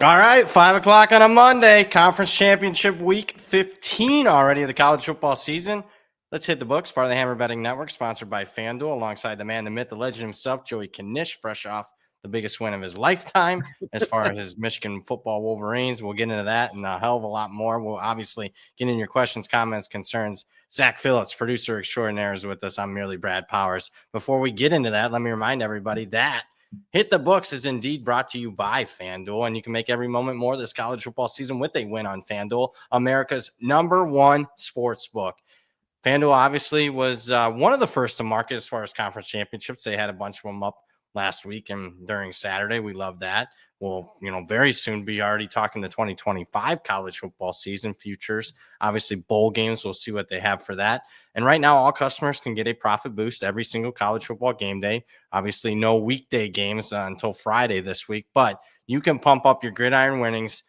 All right, 5 o'clock on a Monday, conference championship week 15 already of the college football season. Let's hit the books, part of the Hammer Betting Network, sponsored by FanDuel, alongside the man, the myth, the legend himself, Joey Knish, fresh off the biggest win of his lifetime as far as his Michigan football Wolverines. We'll get into that and a hell of a lot more. We'll obviously get in your questions, comments, concerns. Zach Phillips, producer extraordinaire, is with us. I'm merely Brad Powers. Before we get into that, let me remind everybody that Hit the Books is indeed brought to you by FanDuel, and you can make every moment more this college football season with a win on FanDuel, America's #1 sports book. FanDuel obviously was one of the first to market as far as conference championships. They had a bunch of them up last week and during Saturday. We love that. We'll, very soon be already talking the 2025 college football season futures. Obviously, bowl games, we'll see what they have for that. And right now, all customers can get a profit boost every single college football game day. Obviously, no weekday games until Friday this week, but you can pump up your gridiron winnings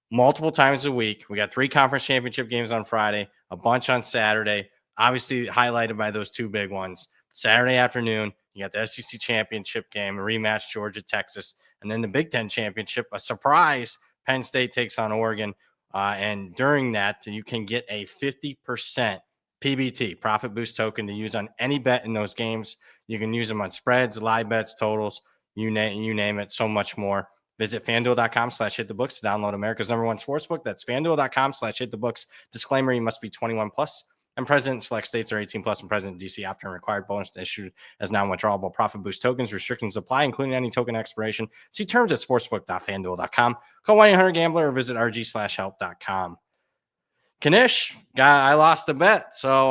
multiple times a week. We got 3 conference championship games on Friday, a bunch on Saturday, obviously highlighted by those 2 big ones. Saturday afternoon, you got the SEC championship game, a rematch, Georgia, Texas, and then the Big Ten championship, a surprise. Penn State takes on Oregon. And during that, you can get a 50% PBT, profit boost token, to use on any bet in those games. You can use them on spreads, live bets, totals, you name it, so much more. Visit FanDuel.com/hitthebooks to download America's #1 sportsbook. That's FanDuel.com/hitthebooks. Disclaimer, you must be 21 plus and present in select states or 18 plus and present in DC after and required. Bonus issued as non-withdrawable profit boost tokens. Restrictions apply, including any token expiration. See terms at sportsbook.fanduel.com. Call 1-800-GAMBLER or visit rg/help.com. Knish, I lost the bet. So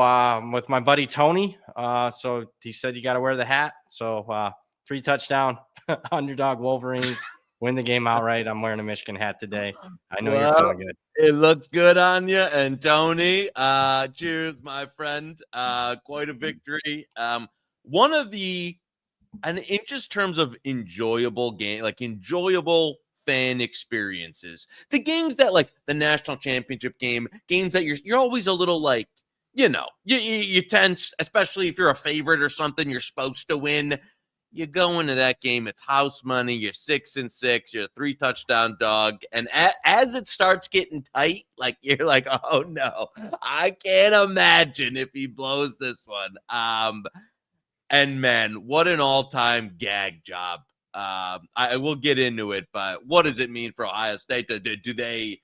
with my buddy Tony, so he said you got to wear the hat. So 3 touchdown underdog Wolverines win the game outright. I'm wearing a Michigan hat today. I know you're feeling good. It looks good on you. And Tony, cheers, my friend. Quite a victory. One of the, and in just terms of enjoyable game, like enjoyable fan experiences, the games that, like the national championship game, games that you're always a little like, you tense, especially if you're a favorite or something, you're supposed to win. You go into that game, it's house money, you're 6-6, you're a 3 touchdown dog. And as it starts getting tight, like you're like, oh no, I can't imagine if he blows this one. And man, what an all-time gag job. I will get into it, but what does it mean for Ohio State? Do they,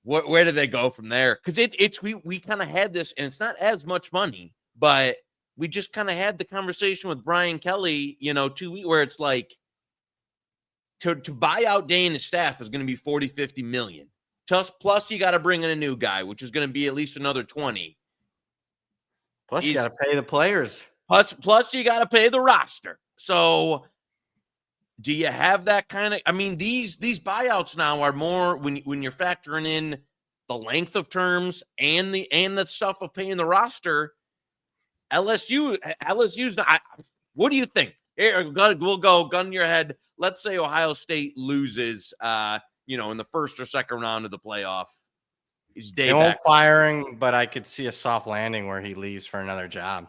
where do they go from there? Because we kind of had this, and it's not as much money, but we just kind of had the conversation with Brian Kelly, 2 weeks, where it's like to buy out Day and his staff is going to be 40-50 million. Plus you got to bring in a new guy, which is going to be at least another 20. Plus you got to pay the players. Plus you got to pay the roster. So do you have that kind of, these buyouts now are more when you're factoring in the length of terms and the stuff of paying the roster. LSU's not. What do you think? Here, we'll go gun to your head. Let's say Ohio State loses, in the first or second round of the playoff. Is Day they won't back? fire him, but I could see a soft landing where he leaves for another job.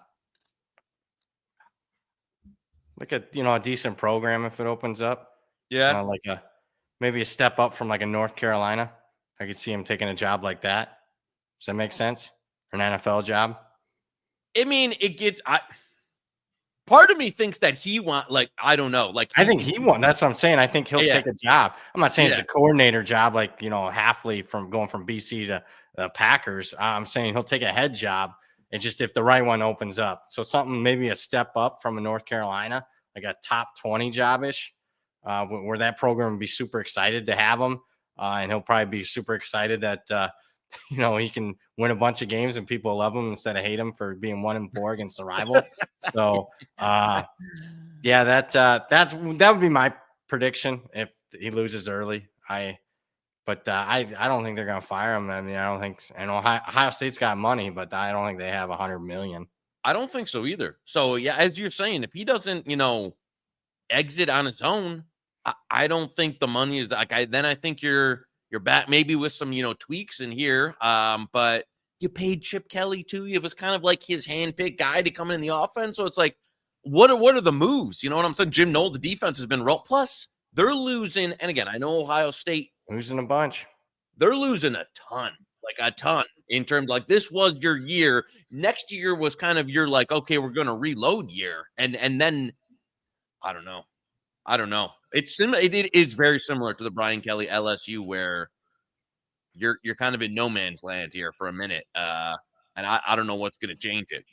Like a decent program if it opens up. Yeah, maybe a step up from like a North Carolina. I could see him taking a job like that. Does that make sense? An NFL job. It gets. Part of me thinks that he I don't know. I think he won. That's what I'm saying. I think he'll take a job. I'm not saying it's a coordinator job like Halfley from going from BC to the Packers. I'm saying he'll take a head job. It's just if the right one opens up. So something maybe a step up from a North Carolina, like a top 20 job-ish, where that program would be super excited to have him. And he'll probably be super excited that he can win a bunch of games and people love him instead of hate him for being 1-4 against the rival. So, that would be my prediction if he loses early. I don't think they're going to fire him. I don't think. I know Ohio State's got money, but I don't think they have $100 million. I don't think so either. So yeah, as you're saying, if he doesn't, exit on his own, I don't think the money is like. Then I think you're back maybe with some tweaks in here. But you paid Chip Kelly too. It was kind of like his handpicked guy to come in the offense. So it's like, what are the moves? You know what I'm saying? Jim Knoll, the defense has been rolled. Plus, they're losing. And again, I know Ohio State losing a bunch. They're losing a ton, like a ton in terms like this was your year. Next year was kind of your like, okay, we're going to reload year. And then I don't know. It's similar. It is very similar to the Brian Kelly LSU where you're kind of in no man's land here for a minute. And I don't know what's going to change it.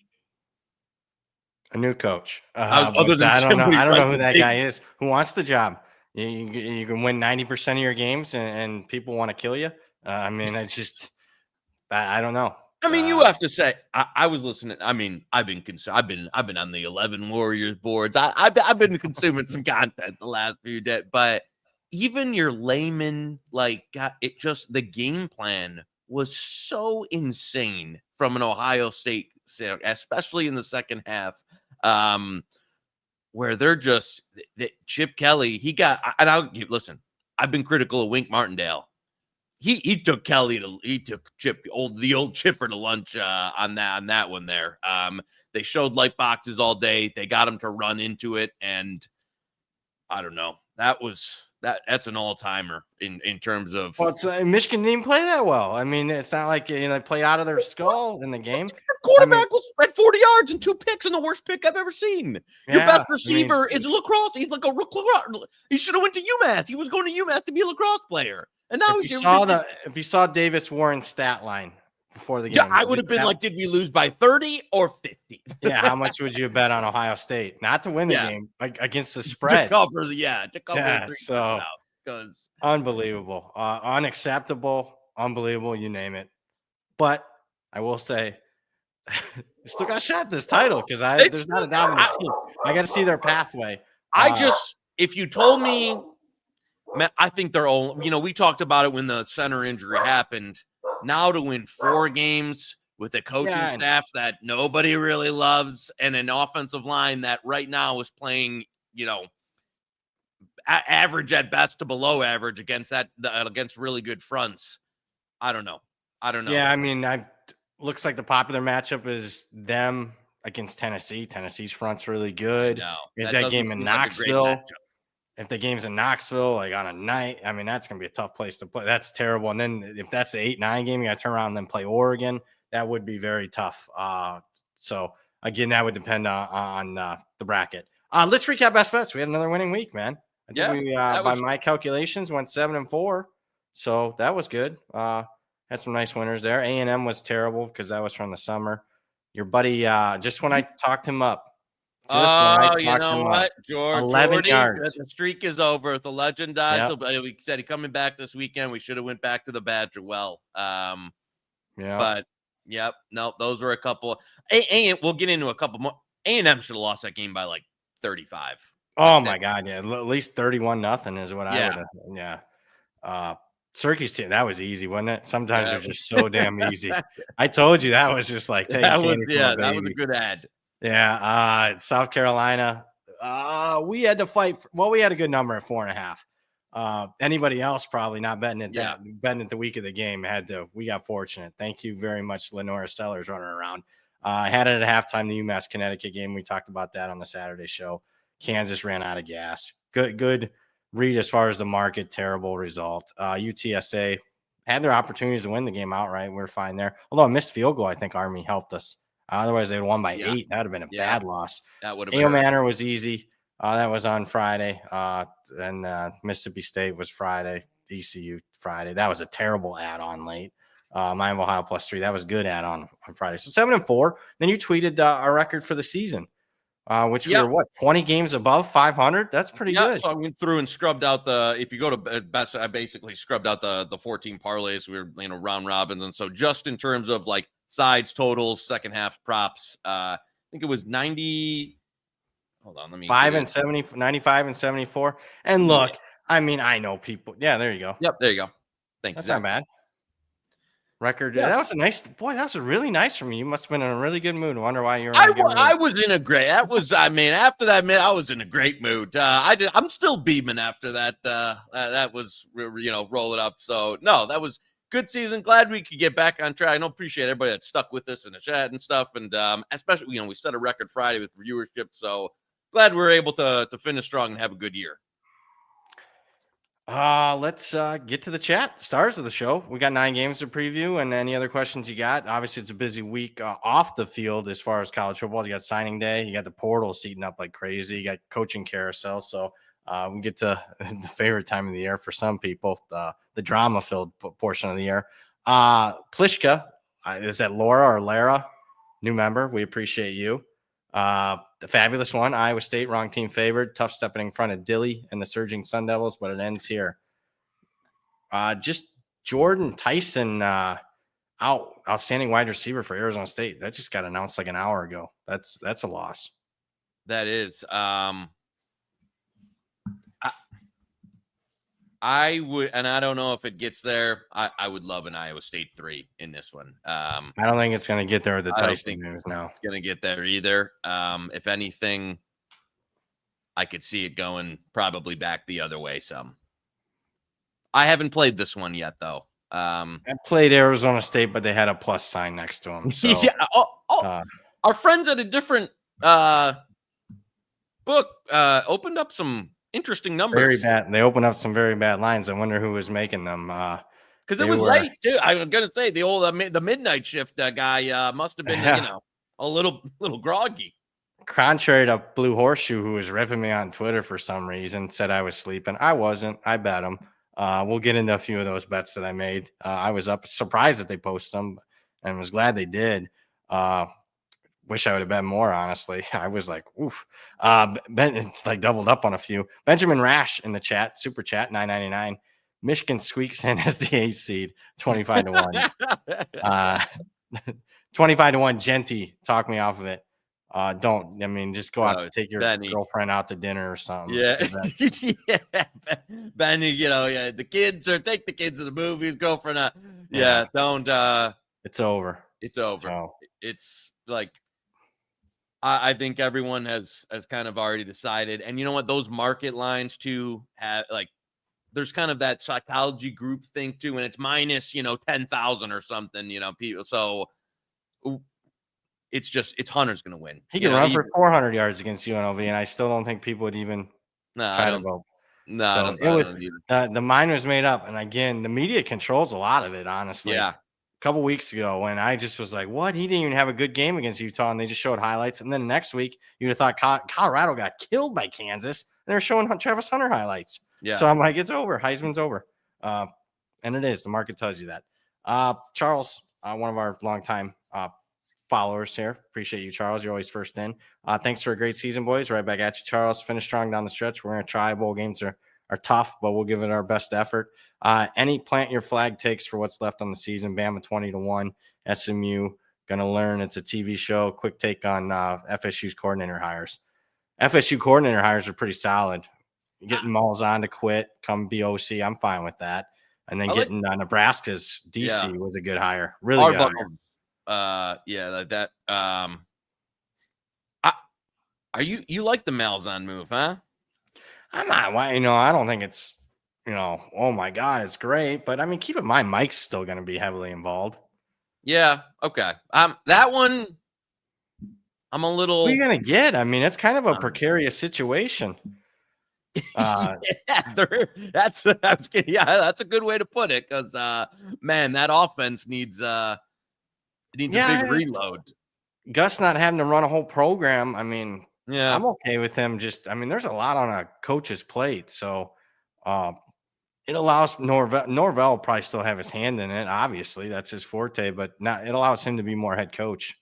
A new coach. Other than I don't know. I don't know who that big guy is. Who wants the job? You can win 90% of your games, and people want to kill you. I mean, it's just I don't know. I mean, you have to say I was listening. I mean, I've been on the 11 Warriors boards. I've been consuming some content the last few days, but even your layman it just the game plan was so insane from an Ohio State, especially in the second half, where they're just Chip Kelly. Listen. I've been critical of Wink Martindale. He took Chip, the old Chipper to lunch on that one there. They showed light boxes all day. They got him to run into it, and I don't know. That's an all timer in terms of. Well, Michigan didn't even play that well. I mean, it's not like they played out of their skull in the game. Your quarterback was at 40 yards and 2 picks, and the worst pick I've ever seen. Your best receiver is lacrosse. He's like a lacrosse. He should have went to UMass. He was going to UMass to be a lacrosse player. And now if you saw Davis Warren's stat line before the game, I would have been like, did we lose by 30 or 50? Yeah, how much would you have bet on Ohio State? Not to win the game, like against the spread. To cover so because unbelievable, unacceptable, unbelievable, you name it. But I will say, you still got a shot at this title because there's not a doubt in the team. I got to see their pathway. If you told me. I think they're all, we talked about it when the center injury happened. Now to win 4 games with a coaching staff that nobody really loves and an offensive line that right now is playing, average at best to below average against really good fronts. I don't know. Yeah, I mean, looks like the popular matchup is them against Tennessee. Tennessee's front's really good. No, is that game in Knoxville? If the game's in Knoxville, like on a night, I mean, that's going to be a tough place to play. That's terrible. And then if that's the 8-9 game, you got to turn around and then play Oregon. That would be very tough. So, again, that would depend on the bracket. Let's recap best bets. We had another winning week, man. I think we, by my calculations, went 7-4. So, that was good. Had some nice winners there. A&M was terrible because that was from the summer. Your buddy, just when I talked him up, you know what, George? 11 yards. The streak is over. The legend died. So we said he coming back this weekend. We should have went back to the Badger well. But no, those were a couple. And we'll get into a couple more. A&M should have lost that game by like 35. Oh my God, yeah, at least 31-0 is what I would have. Yeah. Syracuse team, that was easy, wasn't it? Sometimes it's just so damn easy. I told you that was just like taking candy from a baby. That was a good ad. Yeah, South Carolina, we had to fight. We had a good number at 4.5. Anybody else probably not betting it. Betting it the week of the game we got fortunate. Thank you very much, Lenora Sellers running around. I had it at halftime, the UMass Connecticut game. We talked about that on the Saturday show. Kansas ran out of gas. Good read as far as the market. Terrible result. UTSA had their opportunities to win the game outright. We're fine there. Although a missed field goal, I think Army helped us. Otherwise, they would have won by 8. That would have been a bad loss. That would have been. Manor was easy. That was on Friday. And Mississippi State was Friday. ECU Friday. That was a terrible add-on late. Miami Ohio +3. That was good add-on on Friday. So 7-4. Then you tweeted our record for the season, which we were 20 games above 500. That's pretty good. So I went through and scrubbed out if you go to best, I basically scrubbed out the 14 parlays. We were round robins, and so just in terms of like sides, totals, second half props. I think it was 90. Hold on, let me 95 and 74. And look, I mean, I know people. Yeah, there you go. Yep, there you go. Thank you. That's not bad. Record. Yeah. That was that was really nice from you. You must have been in a really good mood. I wonder why you were in a good mood. I was in a great. After that, man, I was in a great mood. I'm still beaming after that. That was roll it up. So no, that was good season. Glad we could get back on track. I appreciate everybody that stuck with us in the chat and stuff. And especially, we set a record Friday with viewership. So glad we were able to finish strong and have a good year. Let's get to the chat. Stars of the show. We got 9 games to preview, and any other questions you got? Obviously, it's a busy week off the field as far as college football. You got signing day, you got the portal heating up like crazy, you got coaching carousel. So we get to the favorite time of the year for some people, the drama-filled portion of the year. Plishka, is that Laura or Lara? New member. We appreciate you. The fabulous one, Iowa State, wrong team favored. Tough stepping in front of Dilly and the surging Sun Devils, but it ends here. Just Jordan Tyson, outstanding wide receiver for Arizona State. That just got announced like an hour ago. That's a loss. That is. I would, and I don't know if it gets there. I would love an Iowa State 3 in this one. I don't think it's going to get there with the Tyson news now. It's going to get there either. If anything, I could see it going probably back the other way some. I haven't played this one yet, though. I played Arizona State, but they had a plus sign next to them. So, yeah. Our friends at a different book opened up some interesting numbers. Very bad. They opened up some very bad lines. I wonder who was making them. Because it was late too. I was gonna say the midnight shift guy must have been a little groggy. Contrary to Blue Horseshoe, who was ripping me on Twitter for some reason, said I was sleeping. I wasn't. I bet him. We'll get into a few of those bets that I made. I was surprised that they posted them, and was glad they did. Wish I would have bet more, honestly. I was like, oof. Ben like doubled up on a few. Benjamin Rash in the chat, super chat, $9.99. Michigan squeaks in as the 8th seed, 25-1. 25-1. Genty, talk me off of it. Just go out and take your girlfriend out to dinner or something. Yeah. Yeah. Benny, the kids, or take the kids to the movies, girlfriend out. Yeah, don't. It's over. It's over. So. It's like, I think everyone has kind of already decided. And you know what? Those market lines too have there's kind of that psychology group thing too. And it's minus, 10,000 or something, people. So it's Hunter's going to win. He can run for 400 yards against UNLV. And I still don't think people would even try to vote. No, so it was the mind was made up. And again, the media controls a lot of it, honestly. Yeah. A couple weeks ago when I just was like, what? He didn't even have a good game against Utah, and they just showed highlights. And then next week, you'd have thought Colorado got killed by Kansas, and they're showing Travis Hunter highlights. Yeah. So I'm like, it's over. Heisman's over. And it is. The market tells you that. Charles, one of our longtime followers here. Appreciate you, Charles. You're always first in. Thanks for a great season, boys. Right back at you, Charles. Finish strong down the stretch. We're going to try. Bowl games are tough, but we'll give it our best effort. Any plant your flag takes for what's left on the season? Bama 20-1. SMU gonna learn. It's a TV show. Quick take on FSU's coordinator hires. FSU coordinator hires are pretty solid. Getting Malzahn to quit, come be OC. I'm fine with that. And then getting Nebraska's DC was a good hire. Really good hire. That. Are you like the Malzahn move, huh? I'm not. I don't think it's. Oh my God, it's great. But I mean, keep in mind, Mike's still going to be heavily involved. Yeah. Okay. That one, I'm a little. What are you going to get? I mean, it's kind of a precarious situation. That's a good way to put it. Because man, that offense needs a big reload. Gus not having to run a whole program. I mean, yeah, I'm okay with him. There's a lot on a coach's plate, so. It allows Norvell will probably still have his hand in it. Obviously, that's his forte, but it allows him to be more head coach.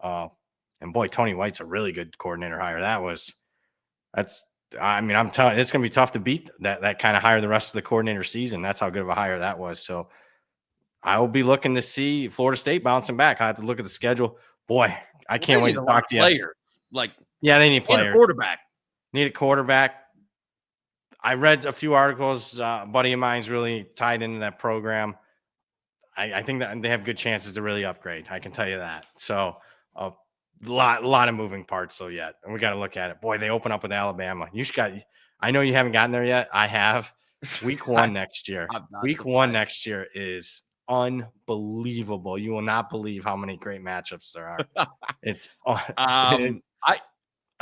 And boy, Tony White's a really good coordinator hire. I'm telling you, it's going to be tough to beat that kind of hire the rest of the coordinator season. That's how good of a hire that was. So I will be looking to see Florida State bouncing back. I have to look at the schedule. Boy, I can't wait to talk to you. Players. They need players. Need a quarterback. I read a few articles. A buddy of mine's really tied into that program. I think that they have good chances to really upgrade. I can tell you that. So a lot of moving parts still yet, and we got to look at it. Boy, they open up with Alabama. I know you haven't gotten there yet. I have. Week 1 next year. Week 1 next year is unbelievable. You will not believe how many great matchups there are. It's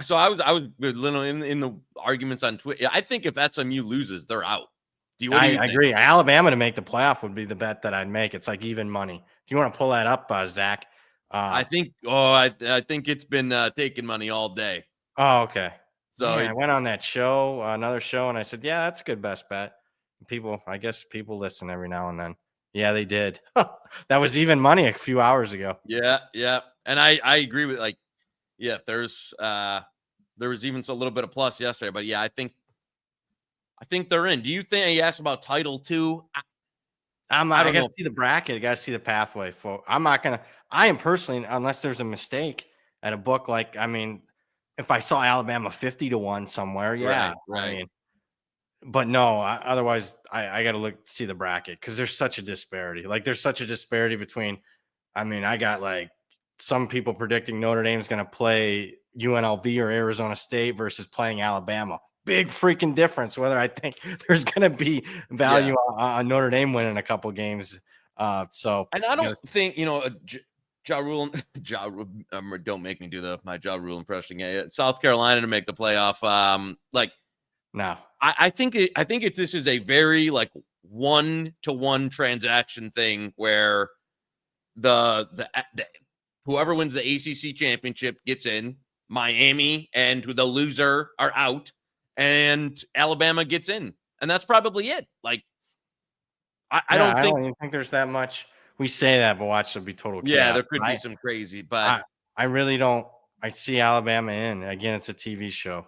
So I was a little in the arguments on Twitter. I think if SMU loses, they're out. I agree. Alabama to make the playoff would be the bet that I'd make. It's like even money. If you want to pull that up, Zach. I think it's been taking money all day. Oh, okay. So I went on that show, another show, and I said, yeah, that's a good best bet. I guess people listen every now and then. Yeah, they did. That was even money a few hours ago. Yeah. And I agree with there was even a little bit of plus yesterday, but yeah, I think they're in. Do you think he asked about Title II? I got to see the bracket. I got to see the pathway for. I am personally, unless there's a mistake at a book. If I saw Alabama 50-1 somewhere, yeah, right. I mean, but no. Otherwise, I got to see the bracket because there's such a disparity. There's such a disparity between. I got some people predicting Notre Dame's going to play UNLV or Arizona State versus playing Alabama. Big freaking difference whether I think there's going to be value on Notre Dame winning a couple games. And I don't think, Ja Rule, don't make me do my Ja Rule impression. South Carolina to make the playoff. No, I think this is a very 1-to-1 transaction thing where the whoever wins the ACC championship gets in, Miami and the loser are out, and Alabama gets in, and that's probably it. I don't even think there's that much. We say that, but watch, there'll be total chaos. Yeah, there could be some crazy, but I really don't. I see Alabama in. Again, it's a TV show.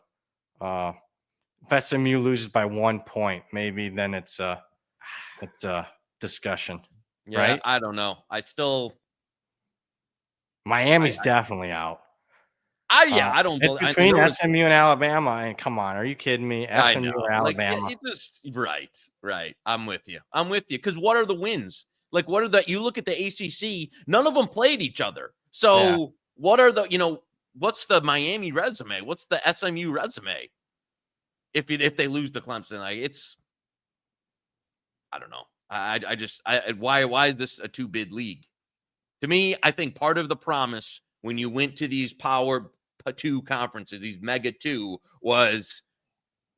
If SMU loses by 1 point, maybe then it's a discussion. Yeah, right? I don't know. Miami's definitely out. I don't believe between SMU and Alabama. And come on, are you kidding me? SMU or Alabama? Right. I'm with you. Because what are the wins? What are the? You look at the ACC. None of them played each other. So what are the? What's the Miami resume? What's the SMU resume? If they lose to Clemson, I don't know. Why is this a 2-bid league? To me, I think part of the promise when you went to these Power 2 conferences, these Mega 2, was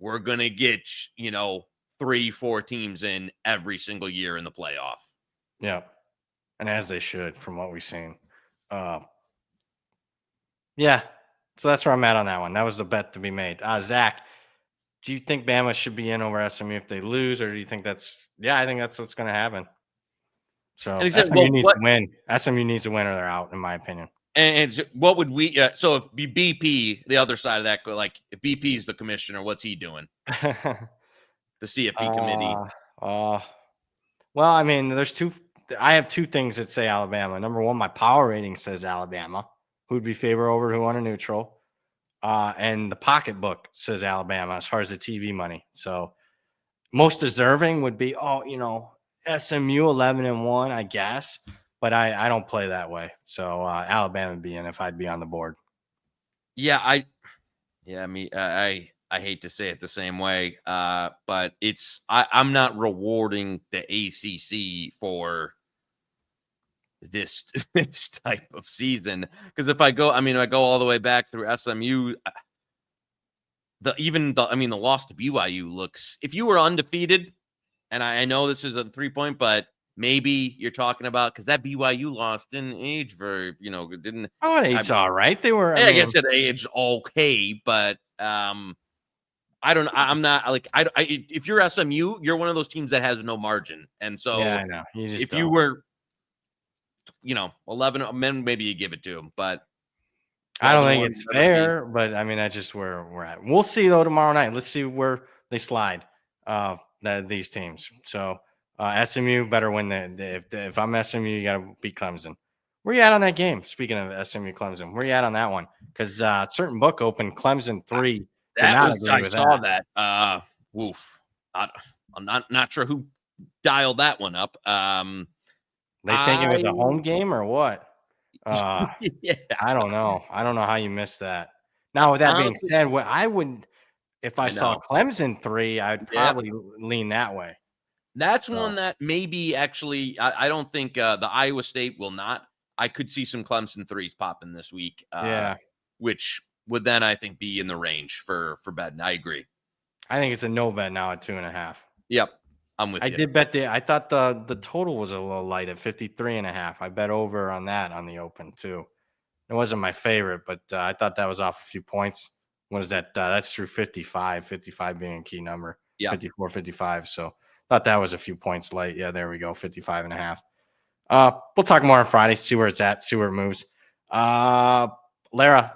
we're going to get, 3-4 teams in every single year in the playoff. Yeah. And as they should, from what we've seen. Yeah. So that's where I'm at on that one. That was the bet to be made. Zach, do you think Bama should be in over SMU if they lose, or do you think I think that's what's going to happen. So SMU needs to win. SMU needs to win or they're out, in my opinion. And what would we? So if BP, the other side of that, if BP is the commissioner, what's he doing? The CFP committee. Well, there's two. I have two things that say Alabama. Number one, my power rating says Alabama. Who'd be favor over who on a neutral? And the pocketbook says Alabama as far as the TV money. So most deserving would be SMU 11-1, I guess. But I don't play that way. So Alabama would be in if I'd be on the board. Yeah, I hate to say it the same way, but I'm not rewarding the ACC for this type of season, because if I go all the way back through SMU, the loss to BYU looks, if you were undefeated, and I know this is a 3-point, but maybe you're talking about, because that BYU loss didn't age very, didn't. Oh, it aged all right. They were. I guess it aged okay, but I'm not if you're SMU, you're one of those teams that has no margin, and so I know. You were, 11, then maybe you give it to them, but I don't think it's fair. But that's just where we're at. We'll see though tomorrow night. Let's see where they slide. These teams. So SMU better win if I'm SMU, you got to beat Clemson. Where you at on that game? Speaking of SMU Clemson, where you at on that one? Because certain book opened Clemson 3. I saw that. Woof. I'm not sure who dialed that one up. They think it was a home game or what? Yeah. I don't know. I don't know how you missed that. Now, with that being said, what I would, if I saw Clemson 3, I'd probably lean that way. That's one that maybe actually, I don't think the Iowa State will not. I could see some Clemson 3s popping this week. Which would then, I think, be in the range for betting. I agree. I think it's a no bet now at 2.5. Yep. I'm with I you. did bet I thought the total was a little light at 53.5. I bet over on that on the open too. It wasn't my favorite, but I thought that was off a few points. What is that? That's through 55 being a key number, Yeah. 54, 55. So thought that was a few points light. Yeah, there we go, 55.5. We'll talk more on Friday, see where it's at, see where it moves. Lara,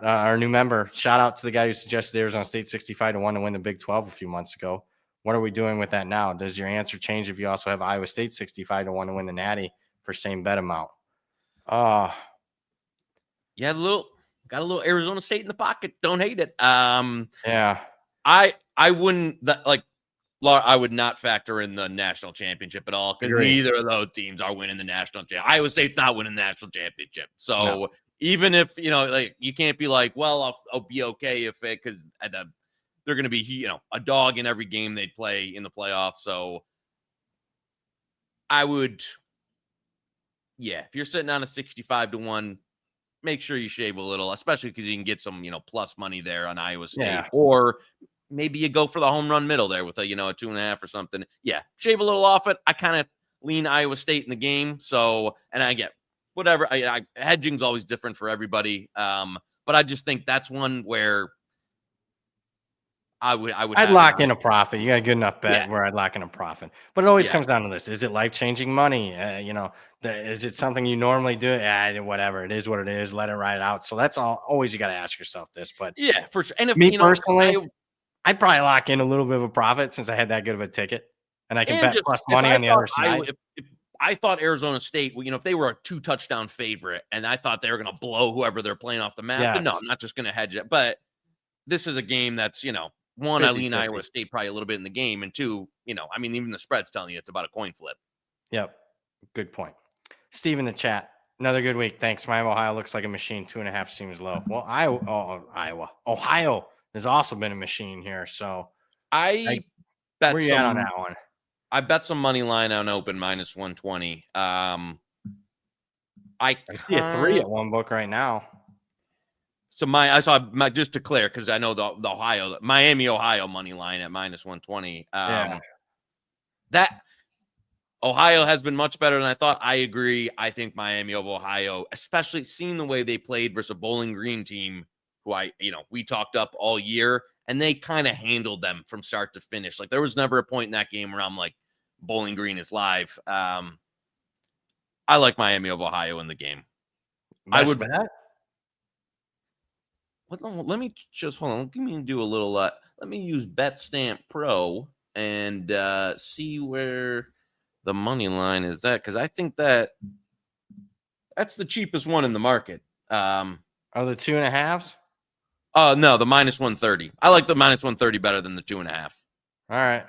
our new member, shout out to the guy who suggested Arizona State 65 to 1 to win the Big 12 a few months ago. What are we doing with that now? Does your answer change if you also have Iowa State 65 to 1 to win the Natty for same bet amount? Yeah, got a little Arizona State in the pocket. Don't hate it. Yeah. I wouldn't I would not factor in the national championship at all because neither of those teams are winning the national championship. Iowa State's not winning the national championship. So even if like you can't be like, well, I'll be okay if it because they're going to be a dog in every game they play in the playoffs. So I would, if you're sitting on a 65 to 1. Make sure you shave a little, especially because you can get some, plus money there on Iowa State, or maybe you go for the home run middle there with a 2.5 or something. Yeah, shave a little off it. I kind of lean Iowa State in the game. So, and I get whatever. Hedging's always different for everybody. But I just think that's one where I'd lock in a profit. You got a good enough bet where I'd lock in a profit. But it always comes down to this. Is it life-changing money? Is it something you normally do? Whatever. It is what it is. Let it ride out. So that's always you got to ask yourself this. But yeah, for sure. And if me personally, I'd probably lock in a little bit of a profit since I had that good of a ticket. And I can bet plus money on the other side. If I thought Arizona State, if they were a 2-touchdown favorite and I thought they were going to blow whoever they're playing off the map, then no, I'm not just going to hedge it. But this is a game that's, one, 50, I lean 50. Iowa State probably a little bit in the game. And two, even the spread's telling you it's about a coin flip. Yep. Good point. Steve in the chat. Another good week. Thanks. Miami, Ohio looks like a machine. 2.5 seems low. Well, Ohio has also been a machine here. So I bet where you at on that one? I bet some money line on open minus 120. I see a 3 at one book right now. So I saw just to clear because I know the Miami, Ohio money line at minus 120. That Ohio has been much better than I thought. I agree. I think Miami of Ohio, especially seeing the way they played versus a Bowling Green team, who we talked up all year, and they kind of handled them from start to finish. Like there was never a point in that game where I'm like, Bowling Green is live. I like Miami of Ohio in the game. I would bet. Let me just hold on. Let me do a little. Let me use BetStamp Pro and see where the money line is at because I think that's the cheapest one in the market. Are the 2.5s? Oh no, the minus 130. I like the minus 130 better than the 2.5. All right.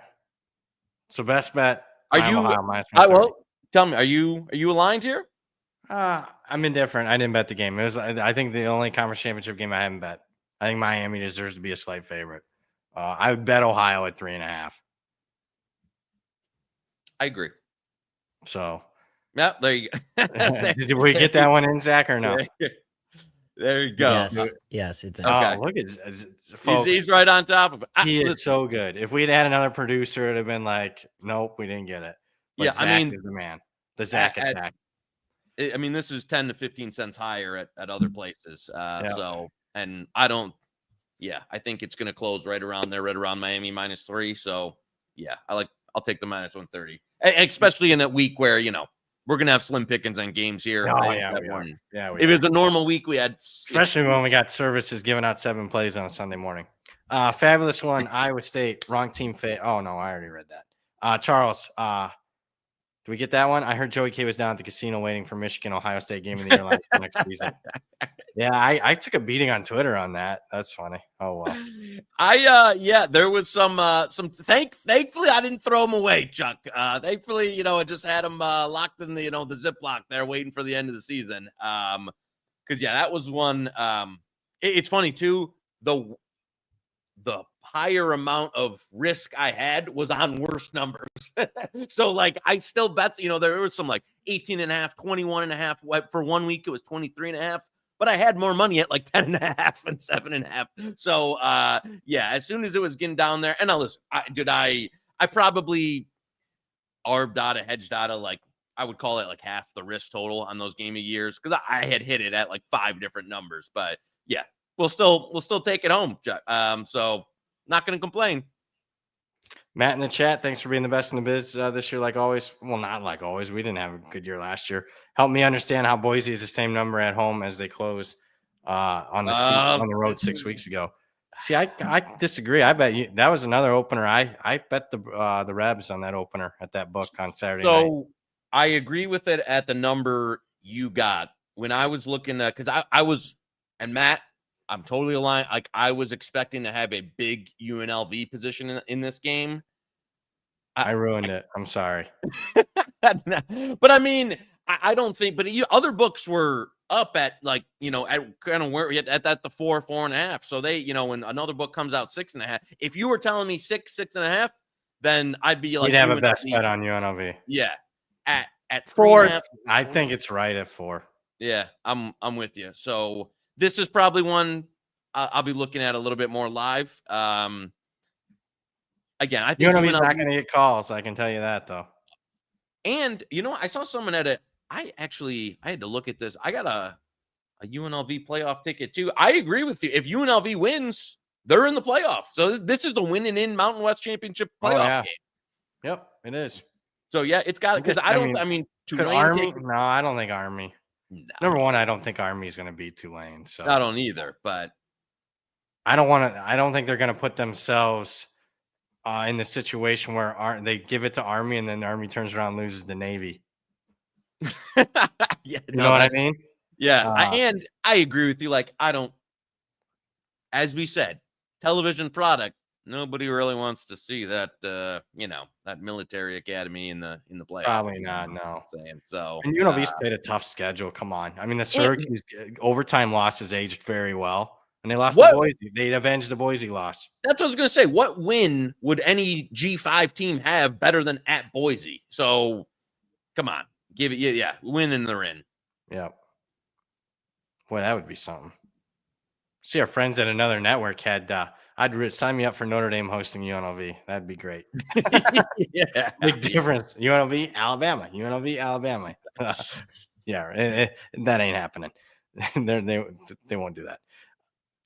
So best bet. Are you? Well, tell me. Are you aligned here? I'm indifferent. I didn't bet the game. It was, I think, the only conference championship game I haven't bet. I think Miami deserves to be a slight favorite. I would bet Ohio at 3.5. I agree. So, yeah, there you go. Did we get that one in, Zach, or no? There you go. Yes, it's in. Okay. Look at he's right on top of it. He is so good. If we'd had another producer, it'd have been like, nope, we didn't get it. But Zach is the man. The Zach attack. This is 10 to 15 cents higher at other places. So, and I think it's going to close right around Miami minus 3. So, I'll take the minus 130, especially in a week where, we're going to have slim pickings on games here. Oh, if it was a normal week, we had. Especially when we got services giving out 7 plays on a Sunday morning. Fabulous one. Iowa State, wrong team. Oh, no, I already read that. Charles, do we get that one? I heard Joey K was down at the casino waiting for Michigan Ohio State game of the year for next season. Yeah, I took a beating on Twitter on that. That's funny. Oh well. There was some thankfully I didn't throw him away, Chuck. Thankfully, I just had him locked in the the Ziploc there waiting for the end of the season. Because that was one. It's funny too. The higher amount of risk I had was on worse numbers. So I still bet, there was some 18.5, 21.5 for 1 week. It was 23.5, but I had more money at 10.5 and 7.5. So as soon as it was getting down there, and now listen, I probably arbed out of, hedged out of, like, I would call it like half the risk total on those game of years, because I had hit it at like 5 different numbers. But yeah, we'll still take it home. So not going to complain. Matt in the chat, thanks for being the best in the biz this year, like always. Well, not like always. We didn't have a good year last year. Help me understand how Boise is the same number at home as they close on the road 6 weeks ago. See, I disagree. I bet you that was another opener. I bet the Rebs on that opener at that book on Saturday night. So I agree with it at the number you got. When I was looking at, because I was, and Matt, I'm totally aligned. Like, I was expecting to have a big UNLV position in this game. I ruined it. I'm sorry. But I mean, I don't think, but other books were up at, like, at kind of where at the 4.5. So they, when another book comes out 6.5, if you were telling me 6.5, then I'd be like, you'd have a best bet on UNLV. Yeah. At 4, I think it's right at 4. Yeah, I'm with you. So this is probably one I'll be looking at a little bit more live. Again, I think UNLV's not going to get calls. I can tell you that, though. And I saw someone at I had to look at this. I got a UNLV playoff ticket too. I agree with you. If UNLV wins, they're in the playoff. So this is the winning in Mountain West Championship playoff game. Yep, it is. So yeah, it's got it, because I mean, could Army? No, I don't think Army. No. Number one, I don't think Army is going to beat Tulane. So I don't either. But I don't think they're going to put themselves in the situation where they give it to Army and then the Army turns around and loses the Navy. Yeah, you know what I mean? Yeah, and I agree with you. Like, I don't, as we said, television product. Nobody really wants to see that, that military academy in the playoffs. Probably not. No. So, and UNLV's played a tough schedule. Come on. I mean, the Syracuse overtime losses aged very well, and they lost to Boise. They avenged the Boise loss. That's what I was going to say. What win would any G5 team have better than at Boise? So, come on, give it. Yeah, win and they're in. Yeah. Boy, that would be something. See, our friends at another network had. I'd sign me up for Notre Dame hosting UNLV. That'd be great. Yeah, big difference. UNLV, Alabama. UNLV, Alabama. Yeah, that ain't happening. They won't do that.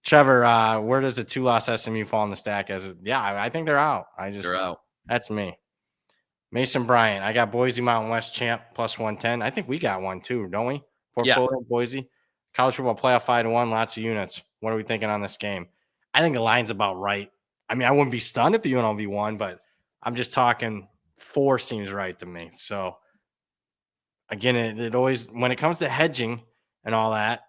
Trevor, where does the 2-loss SMU fall in the stack? I think they're out. They're out. That's me. Mason Bryant, I got Boise Mountain West champ plus 110. I think we got one too, don't we? Portfolio, Boise. College football playoff 5-1, lots of units. What are we thinking on this game? I think the line's about right. I mean, I wouldn't be stunned if the UNLV won, but I'm just talking 4 seems right to me. So, again, it always, when it comes to hedging and all that,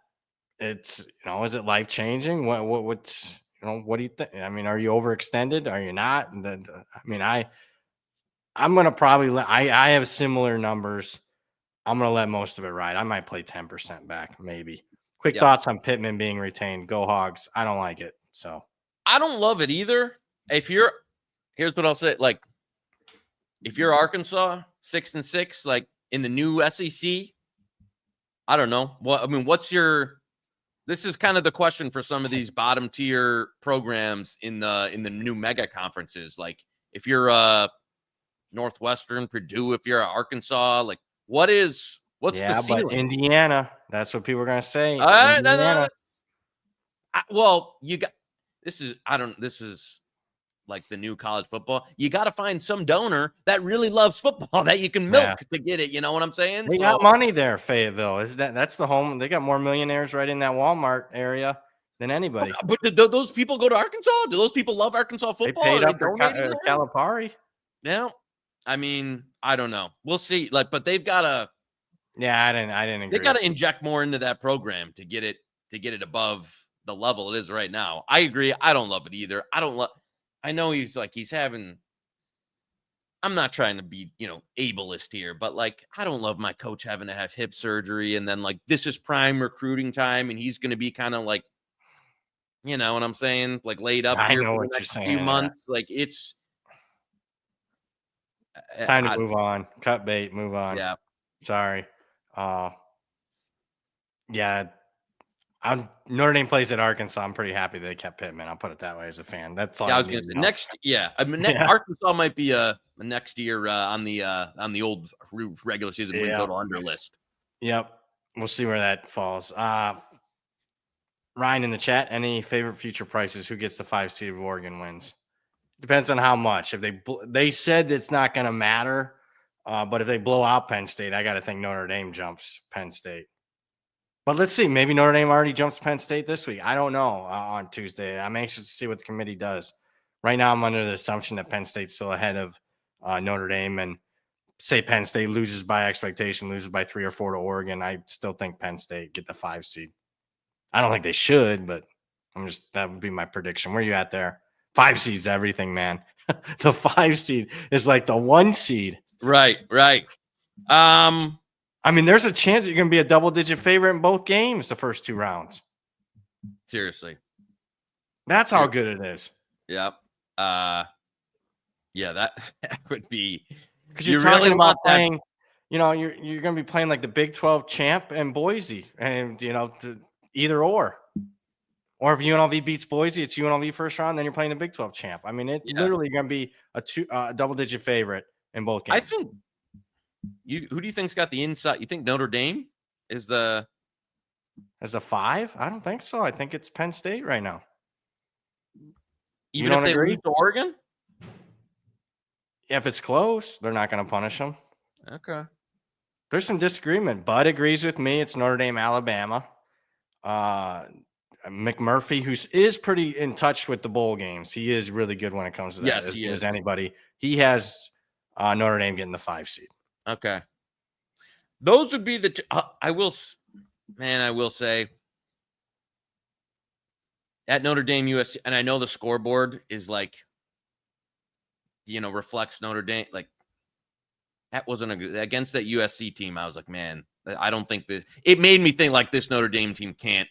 it's, is it life-changing? What's, what do you think? I mean, are you overextended? Are you not? I'm going to probably I have similar numbers. I'm going to let most of it ride. I might play 10% back, maybe. Quick thoughts on Pittman being retained. Go Hogs. I don't like it. So I don't love it either. Here's what I'll say. Like, if you're Arkansas, 6-6, like in the new SEC, I don't know. This is kind of the question for some of these bottom tier programs in the new mega conferences. Like, if you're Northwestern, Purdue, if you're Arkansas, like what's the ceiling? But Indiana, that's what people are going to say. You got, this is like the new college football. You got to find some donor that really loves football that you can milk to get it. You know what I'm saying? They got money there, Fayetteville. That's the home. They got more millionaires right in that Walmart area than anybody. But do those people go to Arkansas? Do those people love Arkansas football? They paid up for Calipari. Yeah. I mean, I don't know. We'll see. Like, but they've got to. Yeah, I didn't agree. They got to inject more into that program to get it above the level it is right now. I agree. I don't love it either. I know he's having. I'm not trying to be, ableist here, but like, I don't love my coach having to have hip surgery, and then like this is prime recruiting time, and he's going to be kind of like, you know what I'm saying, like laid up here for the next few months. Like, it's time to move on. Cut bait. Move on. Yeah. Sorry. Yeah. Notre Dame plays at Arkansas. I'm pretty happy they kept Pittman. I'll put it that way as a fan. That's all Yeah, I I was need gonna to say know. I mean, Yeah. Arkansas might be a next year on the old regular season win Yep. total under list. Yep. We'll see where that falls. Ryan in the chat, any favorite future prices? Who gets the 5 seed of Oregon wins? Depends on how much. If they said it's not going to matter, but if they blow out Penn State, I got to think Notre Dame jumps Penn State. But let's see. Maybe Notre Dame already jumps Penn State this week. I don't know on Tuesday. I'm anxious to see what the committee does. Right now, I'm under the assumption that Penn State's still ahead of Notre Dame, and say Penn State loses by expectation, loses by 3 or 4 to Oregon. I still think Penn State get the 5 seed. I don't think they should, but that would be my prediction. Where are you at there? 5 seeds, everything, man. The 5 seed is like the 1 seed. Right. I mean, there's a chance you're going to be a double-digit favorite in both games the first 2 rounds. Seriously. That's how good it is. Yep. Yeah, that would be because you're talking about playing. You're going to be playing like the Big 12 champ and Boise, and either or if UNLV beats Boise, it's UNLV first round. Then you're playing the Big 12 champ. I mean, literally going to be a double-digit favorite in both games. I think. Who do you think's got the inside? You think Notre Dame is as a 5? I don't think so. I think it's Penn State right now. Even if they lose to Oregon? If it's close, they're not going to punish them. Okay. There's some disagreement. Bud agrees with me. It's Notre Dame, Alabama. McMurphy, who is pretty in touch with the bowl games. He is really good when it comes to that. Yes, he is. As anybody. He has Notre Dame getting the 5 seed. Okay. Those would be I will say at Notre Dame, USC, and I know the scoreboard is reflects Notre Dame. Like, that wasn't against that USC team. I was like, man, I don't think it made me think like this Notre Dame team can't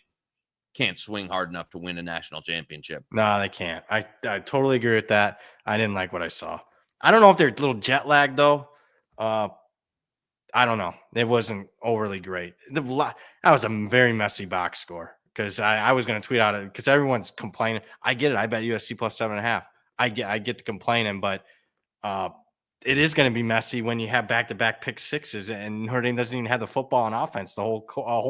swing hard enough to win a national championship. No, they can't. I totally agree with that. I didn't like what I saw. I don't know if they're a little jet lagged though. I don't know. It wasn't overly great. That was a very messy box score because I was going to tweet out it because everyone's complaining. I get it. I bet USC plus 7.5. I get the complaining, but it is going to be messy when you have back-to-back pick sixes and Notre Dame doesn't even have the football on offense the whole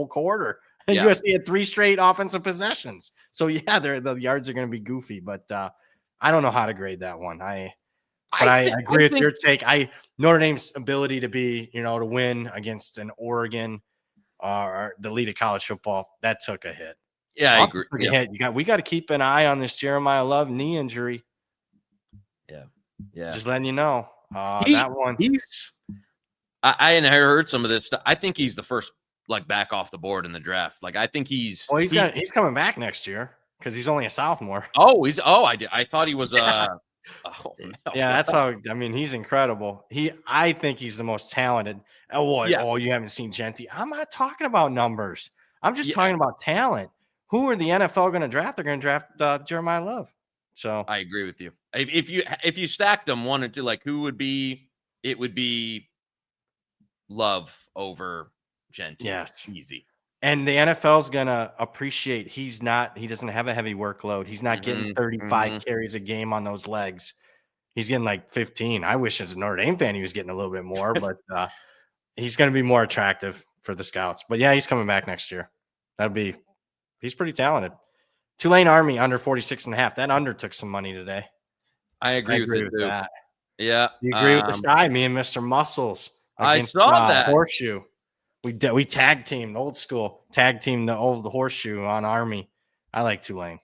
quarter. And USC had 3 straight offensive possessions. So yeah, the yards are going to be goofy, but I don't know how to grade that one. I agree with your take. Notre Dame's ability to be, to win against an Oregon or the lead of college football, that took a hit. Yeah, I agree. We got to keep an eye on this Jeremiah Love knee injury. Yeah. Just letting you know. That one. I heard some of this stuff. I think he's the first back off the board in the draft. I think he's he's coming back next year because he's only a sophomore. I thought he was Oh, no. Yeah, that's how. I mean, he's incredible. I think he's the most talented. You haven't seen Genty. I'm not talking about numbers. I'm just talking about talent. Who are the NFL going to draft? They're going to draft Jeremiah Love. So I agree with you. If you stacked them 1 or 2, who would be? It would be Love over Genty. Yes, easy. And the NFL's going to appreciate he doesn't have a heavy workload. He's not getting 35 carries a game on those legs. He's getting 15. I wish as a Notre Dame fan he was getting a little bit more, but he's going to be more attractive for the scouts. But yeah, he's coming back next year. He's pretty talented. Tulane Army under 46.5. That under took some money today. I agree with that. Yeah. You agree with this guy, me and Mr. Muscles. Against, I saw that. Horseshoe. We tag teamed, old school tag team, the old Horseshoe on Army. I like Tulane.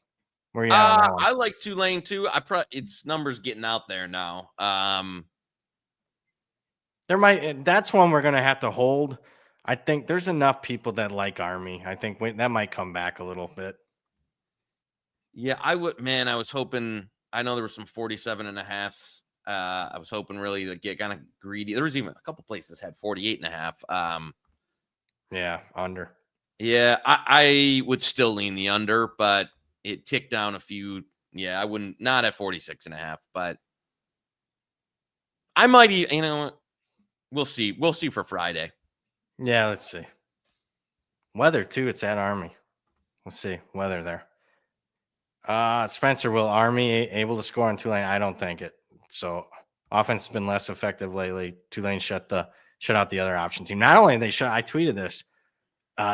Where you at on that one? I like Tulane too. Its numbers getting out there now. That's one we're gonna have to hold. I think there's enough people that like Army. I think that might come back a little bit. Yeah, I would. Man, I was hoping. I know there were some 47.5s. I was hoping really to get kind of greedy. There was even a couple places had 48.5. Yeah, under. Yeah, I would still lean the under, but it ticked down a few. Yeah, I wouldn't, not at 46.5, but I might, we'll see. We'll see for Friday. Yeah, let's see. Weather too. It's at Army. We'll see. Weather there. Spencer, will Army able to score on Tulane? I don't think it. So offense has been less effective lately. Tulane shut out the other option team. Not only they shut, I tweeted this.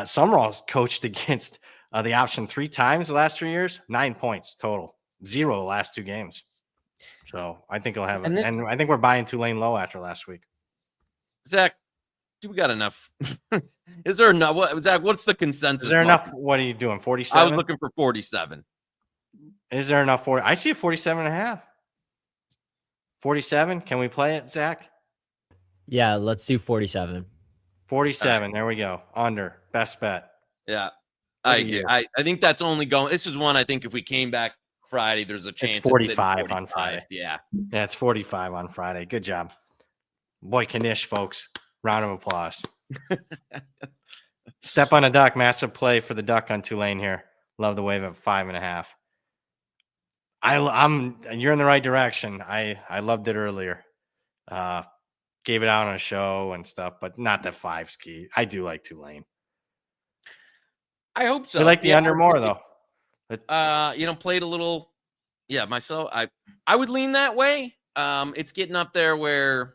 Summerall's coached against the option 3 times the last 3 years, 9 points total, 0 the last 2 games. So I think he'll have, and I think we're buying Tulane low after last week. Zach, do we got enough? Is there enough? Zach, what's the consensus? Is there enough? What are you doing? 47? I was looking for 47. Is there enough for? I see a 47.5. 47. Can we play it, Zach? Yeah, let's do 47. 47. Right. There we go. Under. Best bet. Yeah. I think that's only going. This is one I think if we came back Friday, there's a chance. It's 45 on Friday. Yeah. Yeah, it's 45 on Friday. Good job. Boy, Knish, folks. Round of applause. Step on a duck. Massive play for the duck on Tulane here. Love the wave at 5.5. You're in the right direction. I loved it earlier. Gave it out on a show and stuff, but not the 5 ski. I do like Tulane. I hope so. I like the under more though. Played a little. Yeah, myself. I would lean that way. It's getting up there where,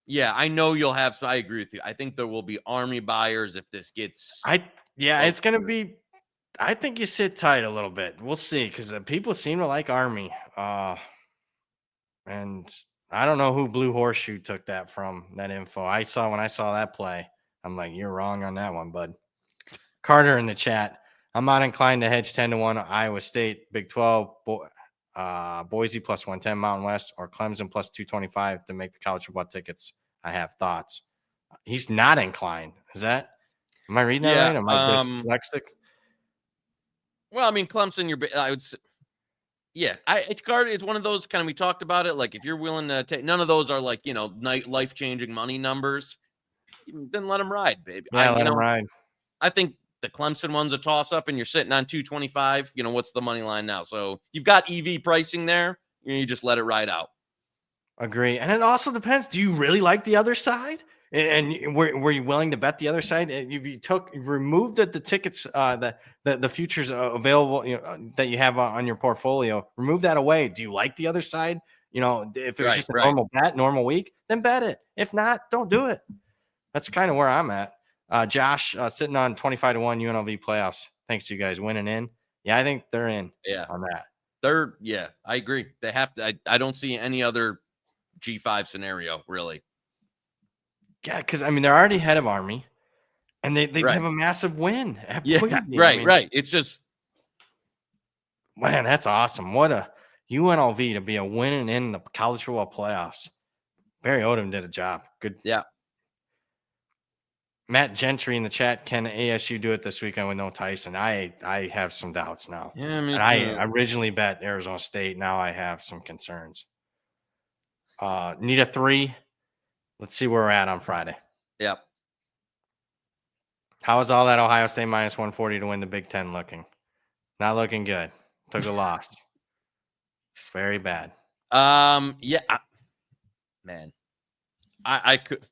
yeah, I know you'll have. So I agree with you. I think there will be Army buyers if this gets. It's gonna be. I think you sit tight a little bit. We'll see because people seem to like Army. And I don't know who Blue Horseshoe took that from, that info. When I saw that play, I'm like, you're wrong on that one, bud. Carter in the chat. I'm not inclined to hedge 10-1 Iowa State, Big 12, Boise plus 110 Mountain West, or Clemson plus 225 to make the college football tickets. I have thoughts. He's not inclined. Am I reading that right? Am I dyslexic? Well, I mean, Clemson, I would say, yeah, it's one of those kind of, we talked about it. Like, if you're willing to take, none of those are like, life-changing money numbers, then let them ride, baby. Yeah, let them ride. I think the Clemson one's a toss-up, and you're sitting on 225. What's the money line now? So you've got EV pricing there. You just let it ride out. Agree. And it also depends. Do you really like the other side? And were you willing to bet the other side? You removed the tickets, the futures available, that you have on your portfolio. Remove that away. Do you like the other side? If it was just a normal bet, normal week, then bet it. If not, don't do it. That's kind of where I'm at. Josh sitting on 25-1 UNLV playoffs. Thanks to you guys winning in. Yeah, I think they're in. Yeah, on that. I agree. They have to. I don't see any other G5 scenario really. Yeah, because they're already ahead of Army, and they have a massive win. Right. It's just, man, that's awesome. What a UNLV to be a winning in the college football playoffs. Barry Odom did a job. Good. Yeah. Matt Gentry in the chat. Can ASU do it this weekend with no Tyson? I have some doubts now. Yeah, me too. I originally bet Arizona State. Now I have some concerns. Need a 3. Let's see where we're at on Friday. Yep. How is all that Ohio State minus 140 to win the Big Ten looking? Not looking good. Took a loss. Very bad. Yeah. Man. I could.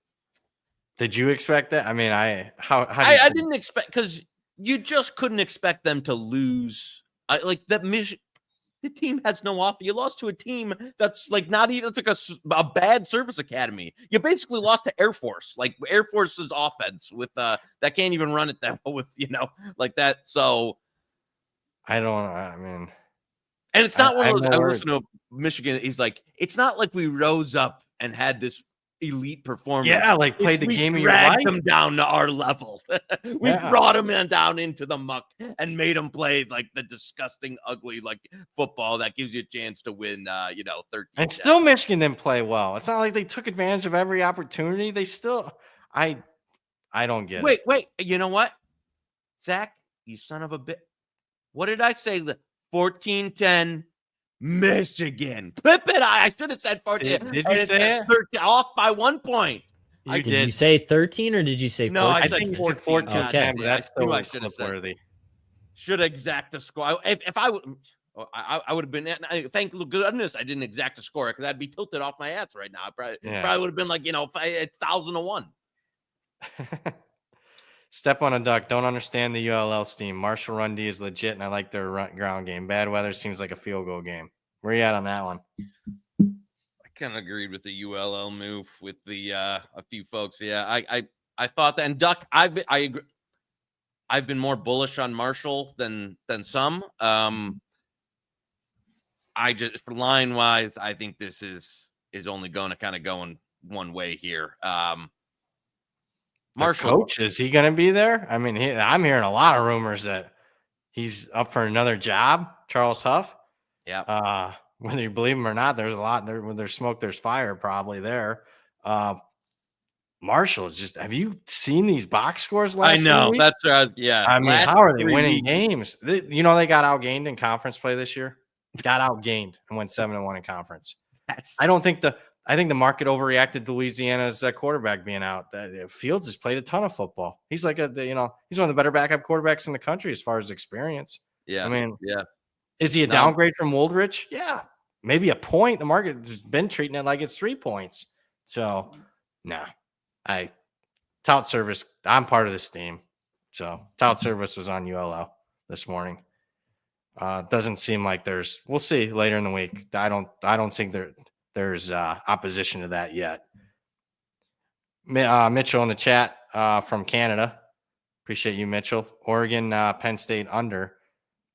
Did you expect that? I didn't expect, because you just couldn't expect them to lose. The team has no offer. You lost to a team that's like not even, it's like a bad service academy. You basically lost to Air Force, like Air Force's offense with that can't even run it that well with like that. So and it's not one of those. I listen to Michigan. He's like, it's not like we rose up and had this elite performance. Yeah, like played the game of your life. Dragged them down to our level. We brought them down into the muck and made them play like the disgusting, ugly football that gives you a chance to win. 13. And still, Michigan didn't play well. It's not like they took advantage of every opportunity. They still, I don't get it. Wait. You know what, Zach? You son of a bitch. What did I say? 14-10. Michigan. Flip it. I should have said 14. Did you say it? 13, off by 1 point. Did you say 13 or did you say 14? No, I think you said 14. Okay. But that's still I should have said. worthy. Should exact the score. If I would, I would have been. Thank goodness I didn't exact a score, because I'd be tilted off my ass right now. Probably would have been like 1,000-1. Step on a duck. Don't understand the ULL steam. Marshall run D is legit, and I like their ground game. Bad weather seems like a field goal game. Where you at on that one? I kind of agreed with the ULL move with the a few folks. Yeah, I thought that. And Duck, I agree. I've been more bullish on Marshall than some. I just for line wise, I think this is only going to kind of go in one way here. Marshall, coach, is he going to be there? I mean, I'm hearing a lot of rumors that he's up for another job. Charles Huff. Yeah. Whether you believe him or not, there's a lot there. When there's smoke, there's fire. Probably there. Marshall is just. Have you seen these box scores last? I know that's yeah. I mean, how are they winning games? They got outgained in conference play this year. Got outgained and went 7-1 in conference. I think the market overreacted to Louisiana's quarterback being out. Fields has played a ton of football. He's like he's one of the better backup quarterbacks in the country as far as experience. Yeah. I mean, yeah. Is he a downgrade from Woldridge? Yeah. Maybe a point. The market has been treating it like it's 3 points. So, no. Tout Service, I'm part of this team. So, Tout Service was on ULL this morning. Doesn't seem like we'll see later in the week. I don't think there's opposition to that yet. Mitchell in the chat from Canada. Appreciate you, Mitchell. Oregon, Penn State under.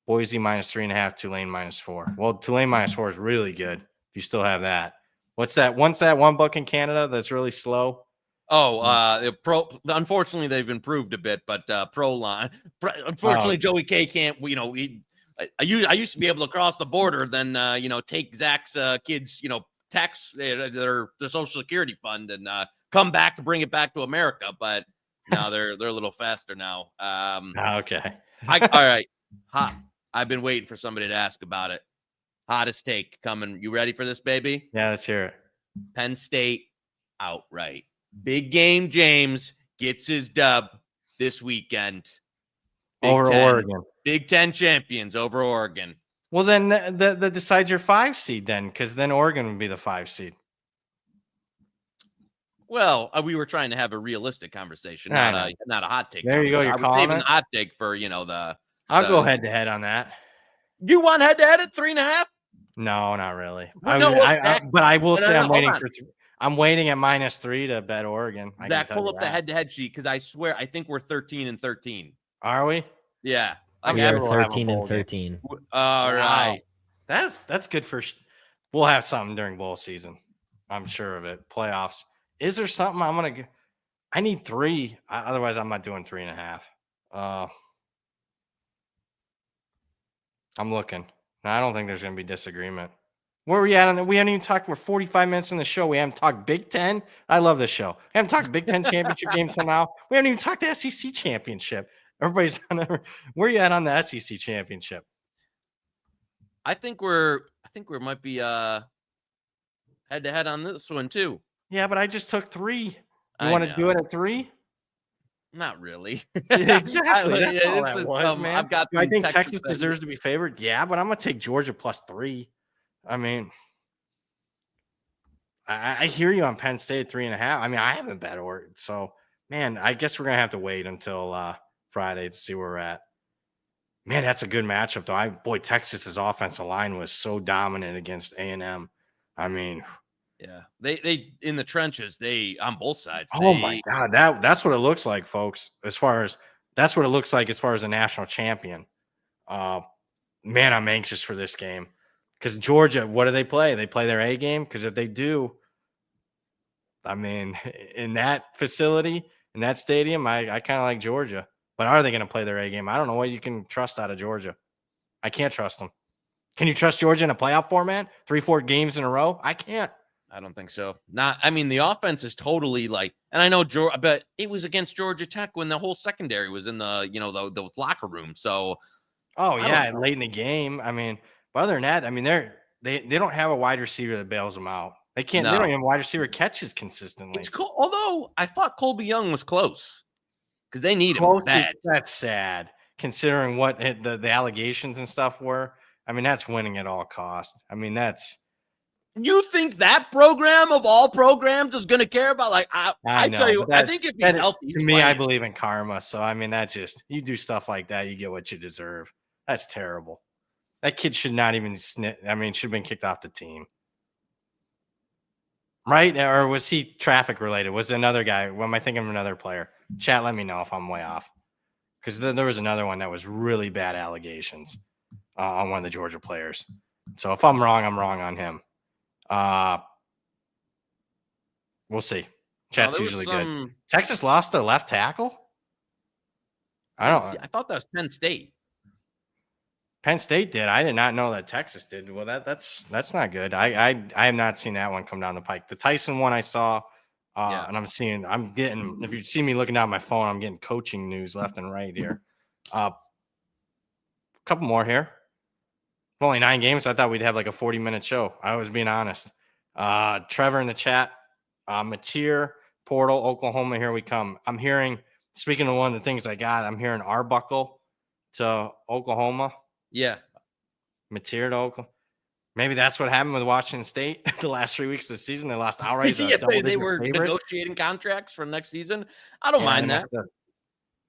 Boise -3.5, Tulane -4. Well, Tulane -4 is really good if you still have that. What's that? Once that one book in Canada that's really slow. Unfortunately, they've improved a bit, but pro line. Unfortunately, Joey K can't. I used to be able to cross the border, then take Zach's kids, tax their Social Security fund and come back and bring it back to America. But now they're a little faster now. Okay. All right. Hot. I've been waiting for somebody to ask about it. Hottest take coming. You ready for this, baby? Yeah, let's hear it. Penn State outright. Big game. James gets his dub this weekend. Over Oregon. Big Ten champions over Oregon. Well, then that decides your 5 seed then, because then Oregon would be the 5 seed. Well, we were trying to have a realistic conversation, not a hot take. There you go. You're calling saving it. The hot take for the. I'll go head to head on that. You want head to head at 3.5? No, not really. Well, but I will say I'm waiting for. I'm waiting at -3 to bet Oregon. Zach, pull up the head to head sheet because I swear I think we're 13-13. Are we? Yeah. We are 13-13. All right. That's good for. We'll have something during bowl season. I'm sure of it. Playoffs. Is there something I'm gonna? I need 3. Otherwise, I'm not doing 3.5. I'm looking. No, I don't think there's gonna be disagreement. Where are we at on that? We haven't even talked. We're 45 minutes in the show. We haven't talked Big Ten. I love this show. We haven't talked Big Ten championship game till now. We haven't even talked the SEC championship. Everybody's on there. Where are you at on the SEC championship? I think we might be head to head on this one too. Yeah, but I just took 3. You want to do it at 3? Not really. Exactly. That's all that was, man. I think Texas deserves to be favored. Yeah, but I'm gonna take Georgia +3. I mean, I hear you on Penn State 3.5. I mean, I haven't bet Oregon, so man, I guess we're gonna have to wait until Friday to see where we're at. Man, that's a good matchup, though. Texas's offensive line was so dominant against A&M. I mean, yeah, they in the trenches. They on both sides. Oh my God, that's what it looks like, folks. That's what it looks like as far as a national champion. Man, I'm anxious for this game because Georgia. What do they play? They play their A game because if they do, I mean, in that facility, in that stadium, I kind of like Georgia. But are they going to play their A game? I don't know what you can trust out of Georgia. I can't trust them. Can you trust Georgia in a playoff format? 3-4 games in a row? I can't. I don't think so. The offense is totally and I know Georgia, but it was against Georgia Tech when the whole secondary was in the locker room. So, late in the game. I mean, but other than that, I mean, they don't have a wide receiver that bails them out. They can't. No. They don't even have a wide receiver catches consistently. It's cool. Although I thought Colby Young was close because they need him bad. That's sad considering what the allegations and stuff were. I mean, that's winning at all costs. I mean, that's. You think that program of all programs is going to care about? Like, I know, tell you, that, I think if he's healthy, to me, I believe in karma. So I mean, that just you do stuff like that, you get what you deserve. That's terrible. That kid should not even should have been kicked off the team. Right? Or was he traffic related? Was another guy? Am I thinking of another player? Chat, let me know if I'm way off. Because there was another one that was really bad allegations on one of the Georgia players. So if I'm wrong, I'm wrong on him. We'll see. Chat's usually good. Texas lost a left tackle? I thought that was Penn State. Penn State did. I did not know that Texas did. Well, that's not good. I have not seen that one come down the pike. The Tyson one I saw, and I'm getting. If you see me looking down my phone, I'm getting coaching news left and right here. A couple more here. Only 9 games. I thought we'd have like a 40-minute show. I was being honest. Trevor in the chat. Mateer, Portal, Oklahoma. Here we come. I'm hearing. Speaking of one of the things I got, I'm hearing Arbuckle to Oklahoma. Yeah. Mateer to Oklahoma. Maybe that's what happened with Washington State the last 3 weeks of the season. They lost outright. They were negotiating contracts for next season. I don't mind that.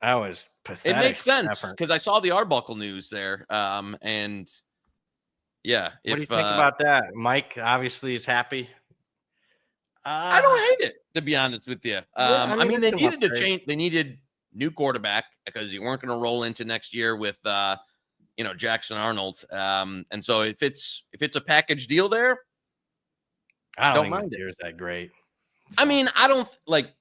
That was pathetic. It makes sense because I saw the Arbuckle news there. And yeah. What do you think about that? Mike obviously is happy. I don't hate it, to be honest with you. I mean, they needed to change. They needed new quarterback because you weren't going to roll into next year with Jackson Arnold. And so if it's a package deal there, I don't think it's that great. I mean, I don't like.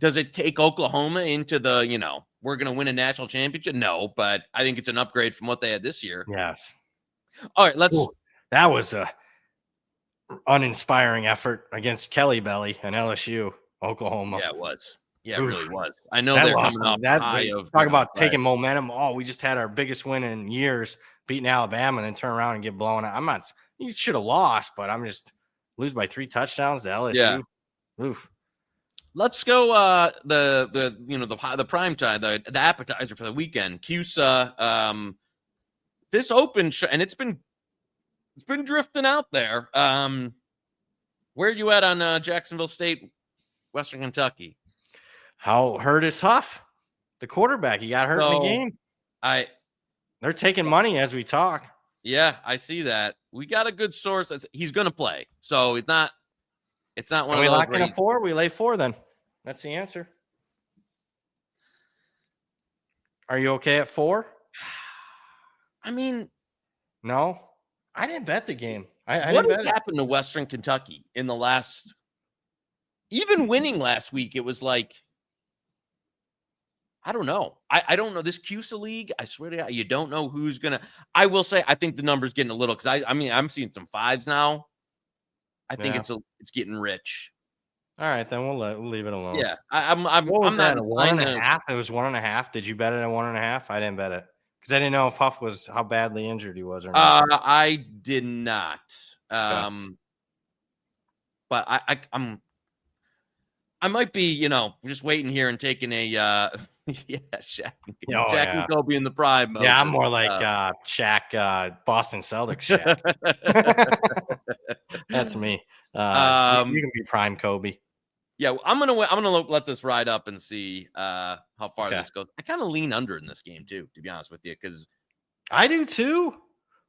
Does it take Oklahoma into the we're going to win a national championship? No, but I think it's an upgrade from what they had this year. Yes. All right, let's. Ooh, that was a uninspiring effort against Kelly Belly and LSU, Oklahoma. Yeah, it was. Yeah, it really was. I know they're coming off high of talk about taking momentum. Oh, we just had our biggest win in years, beating Alabama, and then turn around and get blown out. You should have lost, but I'm just lose by 3 touchdowns to LSU. Yeah. Oof. Let's go. The prime time, the appetizer for the weekend. CUSA. This open and it's been drifting out there. Where are you at on Jacksonville State, Western Kentucky? How hurt is Huff, the quarterback? He got hurt in the game. They're taking money as we talk. Yeah, I see that. We got a good source. He's going to play, so it's not one of those. We lock in a 4. We lay 4. Then that's the answer. Are you okay at 4? I mean, no. I didn't bet the game. What has happened to Western Kentucky in the last, even winning last week? It was like, I don't know. I don't know. This CUSA league, I swear to God, you don't know who's going to. I will say, I think the number's getting a little, because I'm seeing some 5s now. I think it's getting rich. All right, then we'll leave it alone. Yeah. I'm not 1.5. It was 1.5. Did you bet it at 1.5? I didn't bet it. Because I didn't know if Huff was how badly injured he was or not. I did not. Okay. But I might be, just waiting here and taking a Shaq and Kobe in the prime mode. Yeah, I'm more like Shaq, Boston Celtics Shaq. That's me. You can be prime Kobe. Yeah, I'm gonna let this ride up and see how far this goes. I kind of lean under in this game too, to be honest with you, because I do too.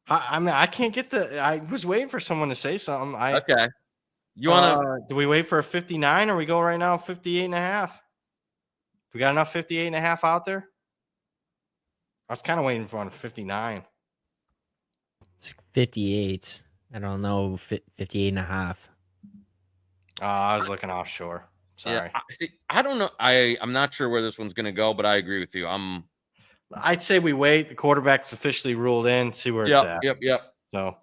I can't get I was waiting for someone to say something. Okay. You want do we wait for a 59 or we go right now 58.5? We got enough 58.5 out there? I was kind of waiting for a 59. It's 58. I don't know, 58.5. I was looking offshore. Sorry. Yeah, I don't know. I'm not sure where this one's going to go, but I agree with you. I'd say we wait. The quarterback's officially ruled in. See where it's at. Yep. So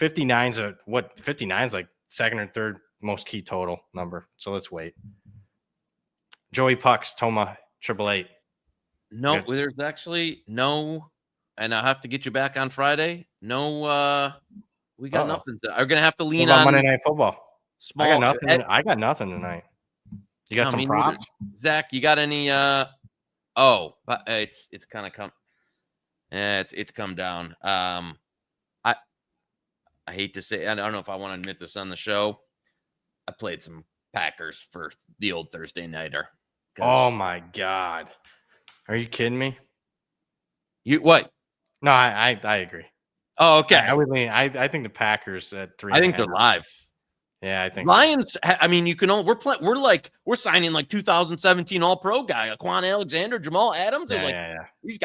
59's like second or third most key total number. So let's wait. Joey Pucks, Toma, 888. No, there's actually no, and I'll have to get you back on Friday. No, we got nothing. I'm gonna have to lean on Monday Night Football. I got nothing tonight. You got some props, Zach? You got any? But it's kind of come. It's come down. I hate to say, I don't know if I want to admit this on the show. I played some Packers for the old Thursday nighter. Oh my God. Are you kidding me? You what? No, I agree. Oh, okay. I would lean. I think the Packers at 3.5. I think they're live. Yeah, I think so. Lions. I mean, you can. We're signing like 2017 All Pro guy, Quan Alexander, Jamal Adams. Yeah. These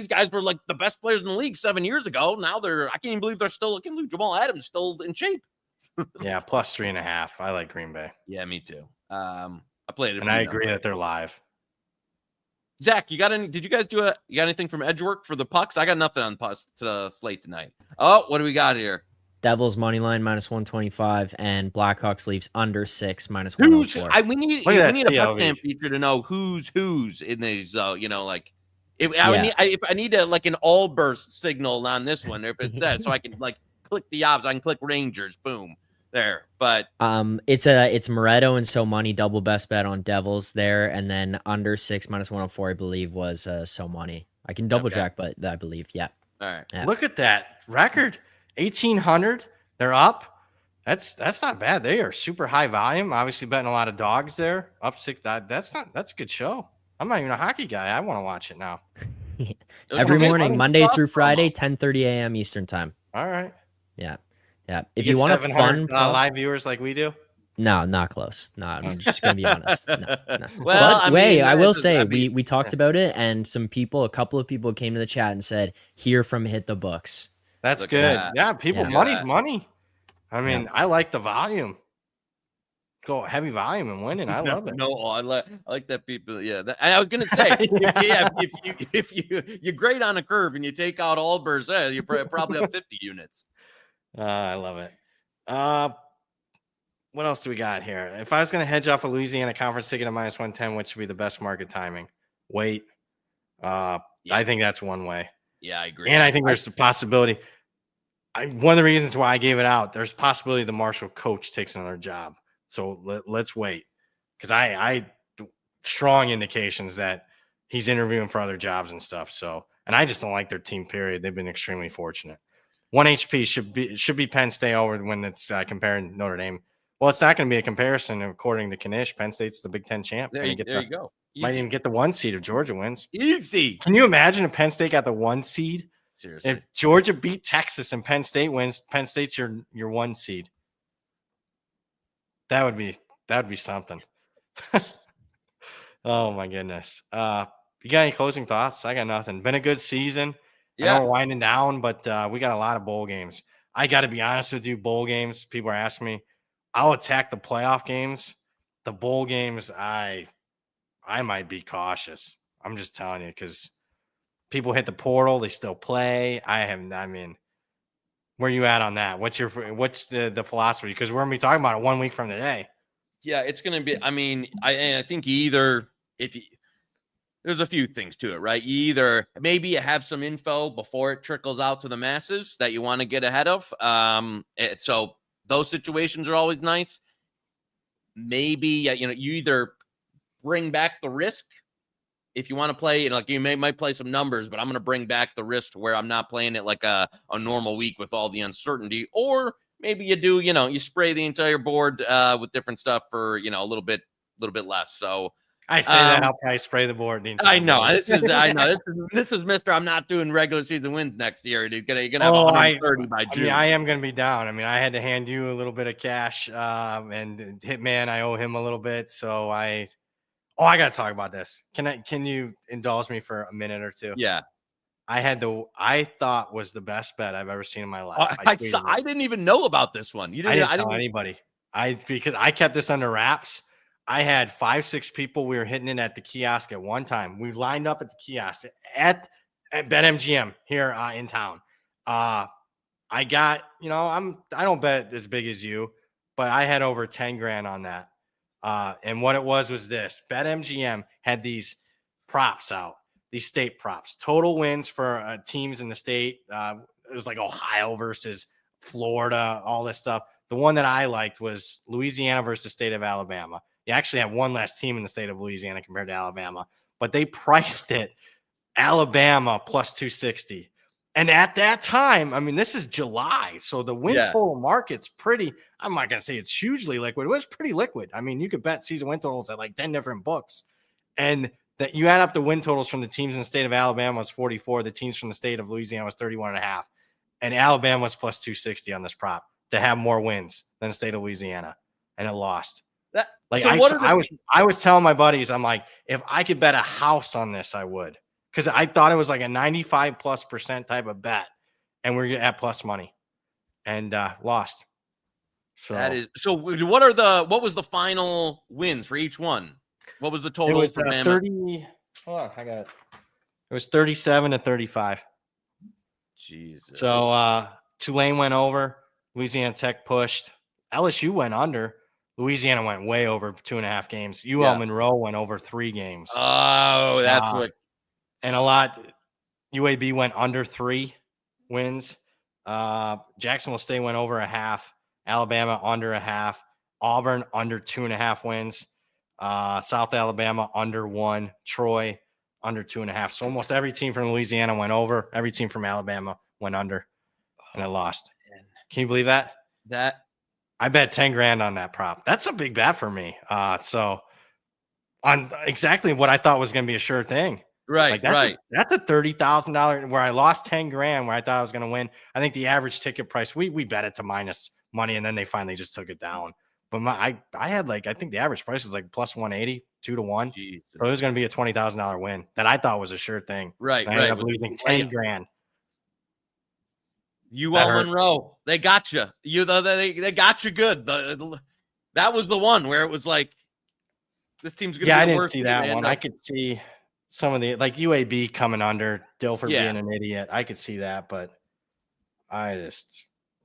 guys were like the best players in the league 7 years ago. Now I can't even believe they're still. I can't believe Jamal Adams still in shape. Yeah, plus 3.5. I like Green Bay. Yeah, me too. I played it, and I agree that they're live. Zach, you got anything from Edgework for the pucks? I got nothing on pucks to the slate tonight. Oh, what do we got here? Devils money line -125 and Blackhawks Leafs under 6 -104. We need a Buckham feature to know who's in these. If I need a like an all burst signal on this one, if it says so I can like click the odds. I can click Rangers. Boom. There, but it's Moretto and So Money double best bet on Devils there, and then under 6 -104 I believe was So Money. I can double check, but I believe all right. Yeah. Look at that record, 1,800. They're up. That's not bad. They are super high volume. Obviously betting a lot of dogs there. Up 6. That's a good show. I'm not even a hockey guy. I want to watch it now. Every morning, Monday through Friday, 10:30 a.m. Eastern time. All right. Yeah. If you want a fun live viewers like we do, no, not close. No, I'm just gonna be honest. No. Well, I will say we talked about it, and a couple of people came to the chat and said, "Hear from Hit the Books." That's good. Yeah, money's money. I mean, I like the volume. Go heavy volume and winning. I love it. No, I like that people. Yeah, I was gonna say, if you grade on a curve and you take out all bursts, you probably have 50 units. I love it. What else do we got here? If I was going to hedge off a Louisiana conference ticket at -110, which would be the best market timing? Wait. I think that's one way. Yeah, I agree. And I think there's the possibility. One of the reasons why I gave it out, there's a possibility the Marshall coach takes another job. So let's wait. Because I strong indications that he's interviewing for other jobs and stuff. So, and I just don't like their team, period. They've been extremely fortunate. 1 HP should be Penn State over when it's comparing Notre Dame. Well, it's not going to be a comparison according to Knish. Penn State's the Big Ten champ. There you go. Easy. Might even get the 1 seed if Georgia wins. Easy. Can you imagine if Penn State got the 1 seed? Seriously. If Georgia beat Texas and Penn State wins, Penn State's your 1 seed. That would be something. Oh my goodness. You got any closing thoughts? I got nothing. Been a good season. Yeah, I know we're winding down, but we got a lot of bowl games. I got to be honest with you, bowl games. People are asking me. I'll attack the playoff games. The bowl games, I might be cautious. I'm just telling you because people hit the portal, they still play. I mean, where you at on that? What's the philosophy? Because we're gonna be talking about it 1 week from today. Yeah, it's gonna be. I mean, I think there's a few things to it, right? Maybe you have some info before it trickles out to the masses that you want to get ahead of. So those situations are always nice. Maybe you either bring back the risk if you want to play. You might play some numbers, but I'm going to bring back the risk to where I'm not playing it like a normal week with all the uncertainty. Or maybe you do, you spray the entire board with different stuff for a little bit less. So. I say that I'll probably spray the board the entire I know. board. This is Mr. I'm not doing regular season wins next year. You're gonna have 130 by June. I mean, I am gonna be down. I mean, I had to hand you a little bit of cash, and Hitman, I owe him a little bit. So I gotta talk about this. Can you indulge me for a minute or two? Yeah. I thought was the best bet I've ever seen in my life. I didn't even know about this one. I didn't tell anybody. Because I kept this under wraps. I had 5-6 people. We were hitting it at the kiosk at one time. We lined up at the kiosk at BetMGM here in town. I got, I don't bet as big as you, but I had over 10 grand on that. And what it was this: BetMGM had these props out, these state props, total wins for teams in the state. It was like Ohio versus Florida, all this stuff. The one that I liked was Louisiana versus the state of Alabama. You actually have one less team in the state of Louisiana compared to Alabama, but they priced it Alabama plus 260. And at that time, I mean, this is July, so the win total market's pretty. I'm not gonna say it's hugely liquid. It was pretty liquid. I mean, you could bet season win totals at like 10 different books, and that you add up the win totals from the teams in the state of Alabama was 44. The teams from the state of Louisiana was 31.5, and Alabama was plus 260 on this prop to have more wins than the state of Louisiana, and it lost. I was telling my buddies, I'm like, if I could bet a house on this, I would. Because I thought it was like a 95+% type of bet, and we're at plus money, and lost. So what was the final wins for each one? What was the total? It was 30. Hold on, I got it. It was 37-35. Jesus. So Tulane went over, Louisiana Tech pushed, LSU went under, Louisiana went way over 2.5 games. UL Monroe went over 3 games. Oh, that's what. And a lot, UAB went under 3 wins. Jacksonville State went over 1/2. Alabama under 1/2. Auburn under 2.5 wins. South Alabama under 1. Troy under 2.5. So almost every team from Louisiana went over. Every team from Alabama went under, and it lost. Can you believe that? I bet 10 grand on that prop. That's a big bet for me. So on exactly what I thought was going to be a sure thing. Right, that's a $30,000 where I lost 10 grand where I thought I was going to win. I think the average ticket price, we bet it to minus money, and then they finally just took it down. But I had I think the average price was like plus 180, 2-1. Jesus. So it was going to be a $20,000 win that I thought was a sure thing. Right, I ended up losing 10 grand. UL Monroe, they got you. They got you good. That was the one where it was like, this team's going to be the worst. I didn't see that one. I could see some of the UAB coming under, Dilfer being an idiot. I could see that, but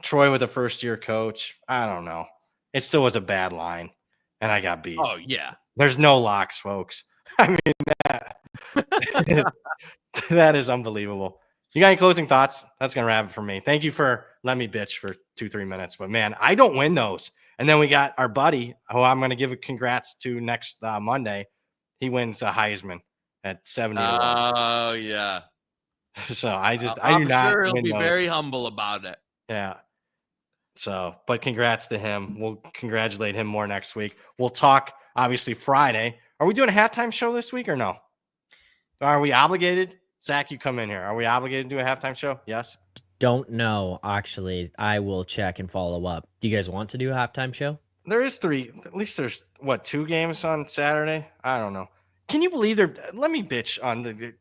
Troy with a first-year coach, I don't know. It still was a bad line, and I got beat. Oh, yeah. There's no locks, folks. I mean, that is unbelievable. You got any closing thoughts? That's going to wrap it for me. Thank you for letting me bitch for 2-3 minutes. But, man, I don't win those. And then we got our buddy, who I'm going to give a congrats to next Monday. He wins a Heisman at 70. Oh, yeah. So I do not. Sure he'll be very humble about it. Yeah. So, but congrats to him. We'll congratulate him more next week. We'll talk, obviously, Friday. Are we doing a halftime show this week or no? Are we obligated? Zach, you come in here. Are we obligated to do a halftime show? Yes? Don't know, actually. I will check and follow up. Do you guys want to do a halftime show? There is 3. At least there's, 2 games on Saturday? I don't know. Can you believe let me bitch on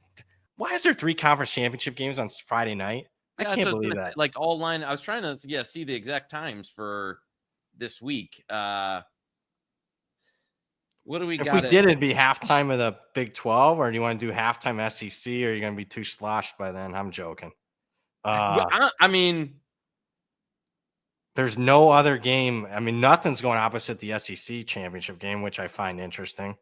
why is there 3 conference championship games on Friday night? I can't believe that. Like all line. I was trying to see the exact times for this week. What do we got? If we did, it'd be halftime of the Big 12, or do you want to do halftime SEC, or are you going to be too sloshed by then? I'm joking. I mean, there's no other game. I mean, nothing's going opposite the SEC championship game, which I find interesting.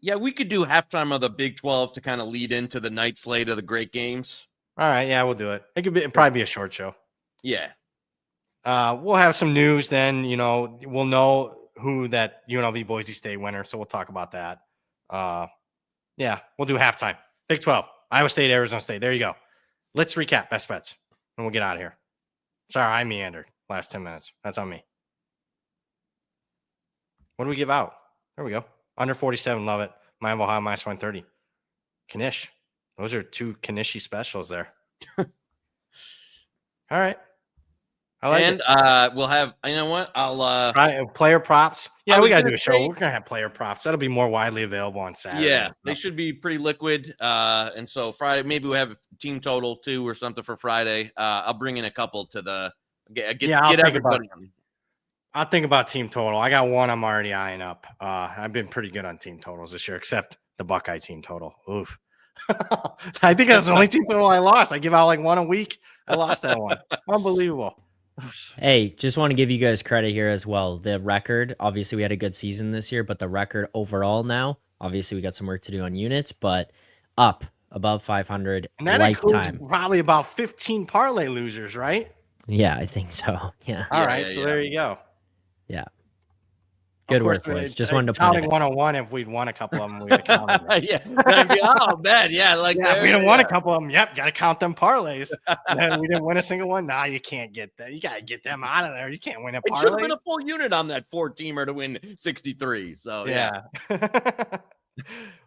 Yeah, we could do halftime of the Big 12 to kind of lead into the night slate of the great games. All right, yeah, we'll do it. It'd probably be a short show. Yeah. We'll have some news then. We'll know who that UNLV Boise State winner, so we'll talk about that. Yeah, we'll do halftime. Big 12, Iowa State, Arizona State. There you go. Let's recap best bets, and we'll get out of here. Sorry, I meandered last 10 minutes. That's on me. What do we give out? There we go. Under 47, love it. Miami Ohio minus 130. Knish. Those are 2 Knishy specials there. All right. I like it. We'll have, you know what? I'll player props. Yeah, we got to do a show. We're going to have player props. That'll be more widely available on Saturday. Yeah, they should be pretty liquid. And so Friday, maybe we'll have a team total 2 or something for Friday. I'll bring in a couple to get everybody on. I'll think about team total. I got one I'm already eyeing up. I've been pretty good on team totals this year, except the Buckeye team total. Oof. I think that's the only team total I lost. I give out like 1 a week. I lost that one. Unbelievable. Hey, just want to give you guys credit here as well. The record, obviously we had a good season this year, but the record overall now, obviously we got some work to do on units, but up above 500 and that lifetime. Includes probably about 15 parlay losers, right? Yeah, I think so. Yeah. All right. So there you go. Yeah. Good work, boys. Just wanted to point counting it out. 101. If we'd won a couple of them, we'd have counted them. Yeah. That'd be, oh man, yeah, like Yeah, we didn't won a couple of them. Yep, got to count them parlays. And we didn't win a single one. Nah, you can't get that. You got to get them out of there. You can't win a It should have parlay. been a full unit on that 4-teamer to win 63. So yeah.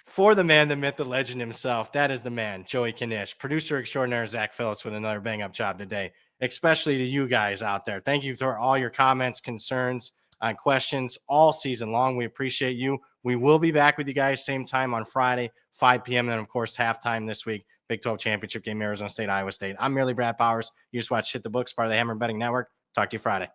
For the man, the myth, the legend himself, that is the man, Joey Knish, producer extraordinaire Zach Phillips with another bang-up job today, especially to you guys out there. Thank you for all your comments, concerns, and questions all season long. We appreciate you. We will be back with you guys same time on Friday, 5 p.m. And then, of course, halftime this week, Big 12 championship game, Arizona State, Iowa State. I'm merely Brad Powers. You just watched Hit the Books, part of the Hammer Betting Network. Talk to you Friday.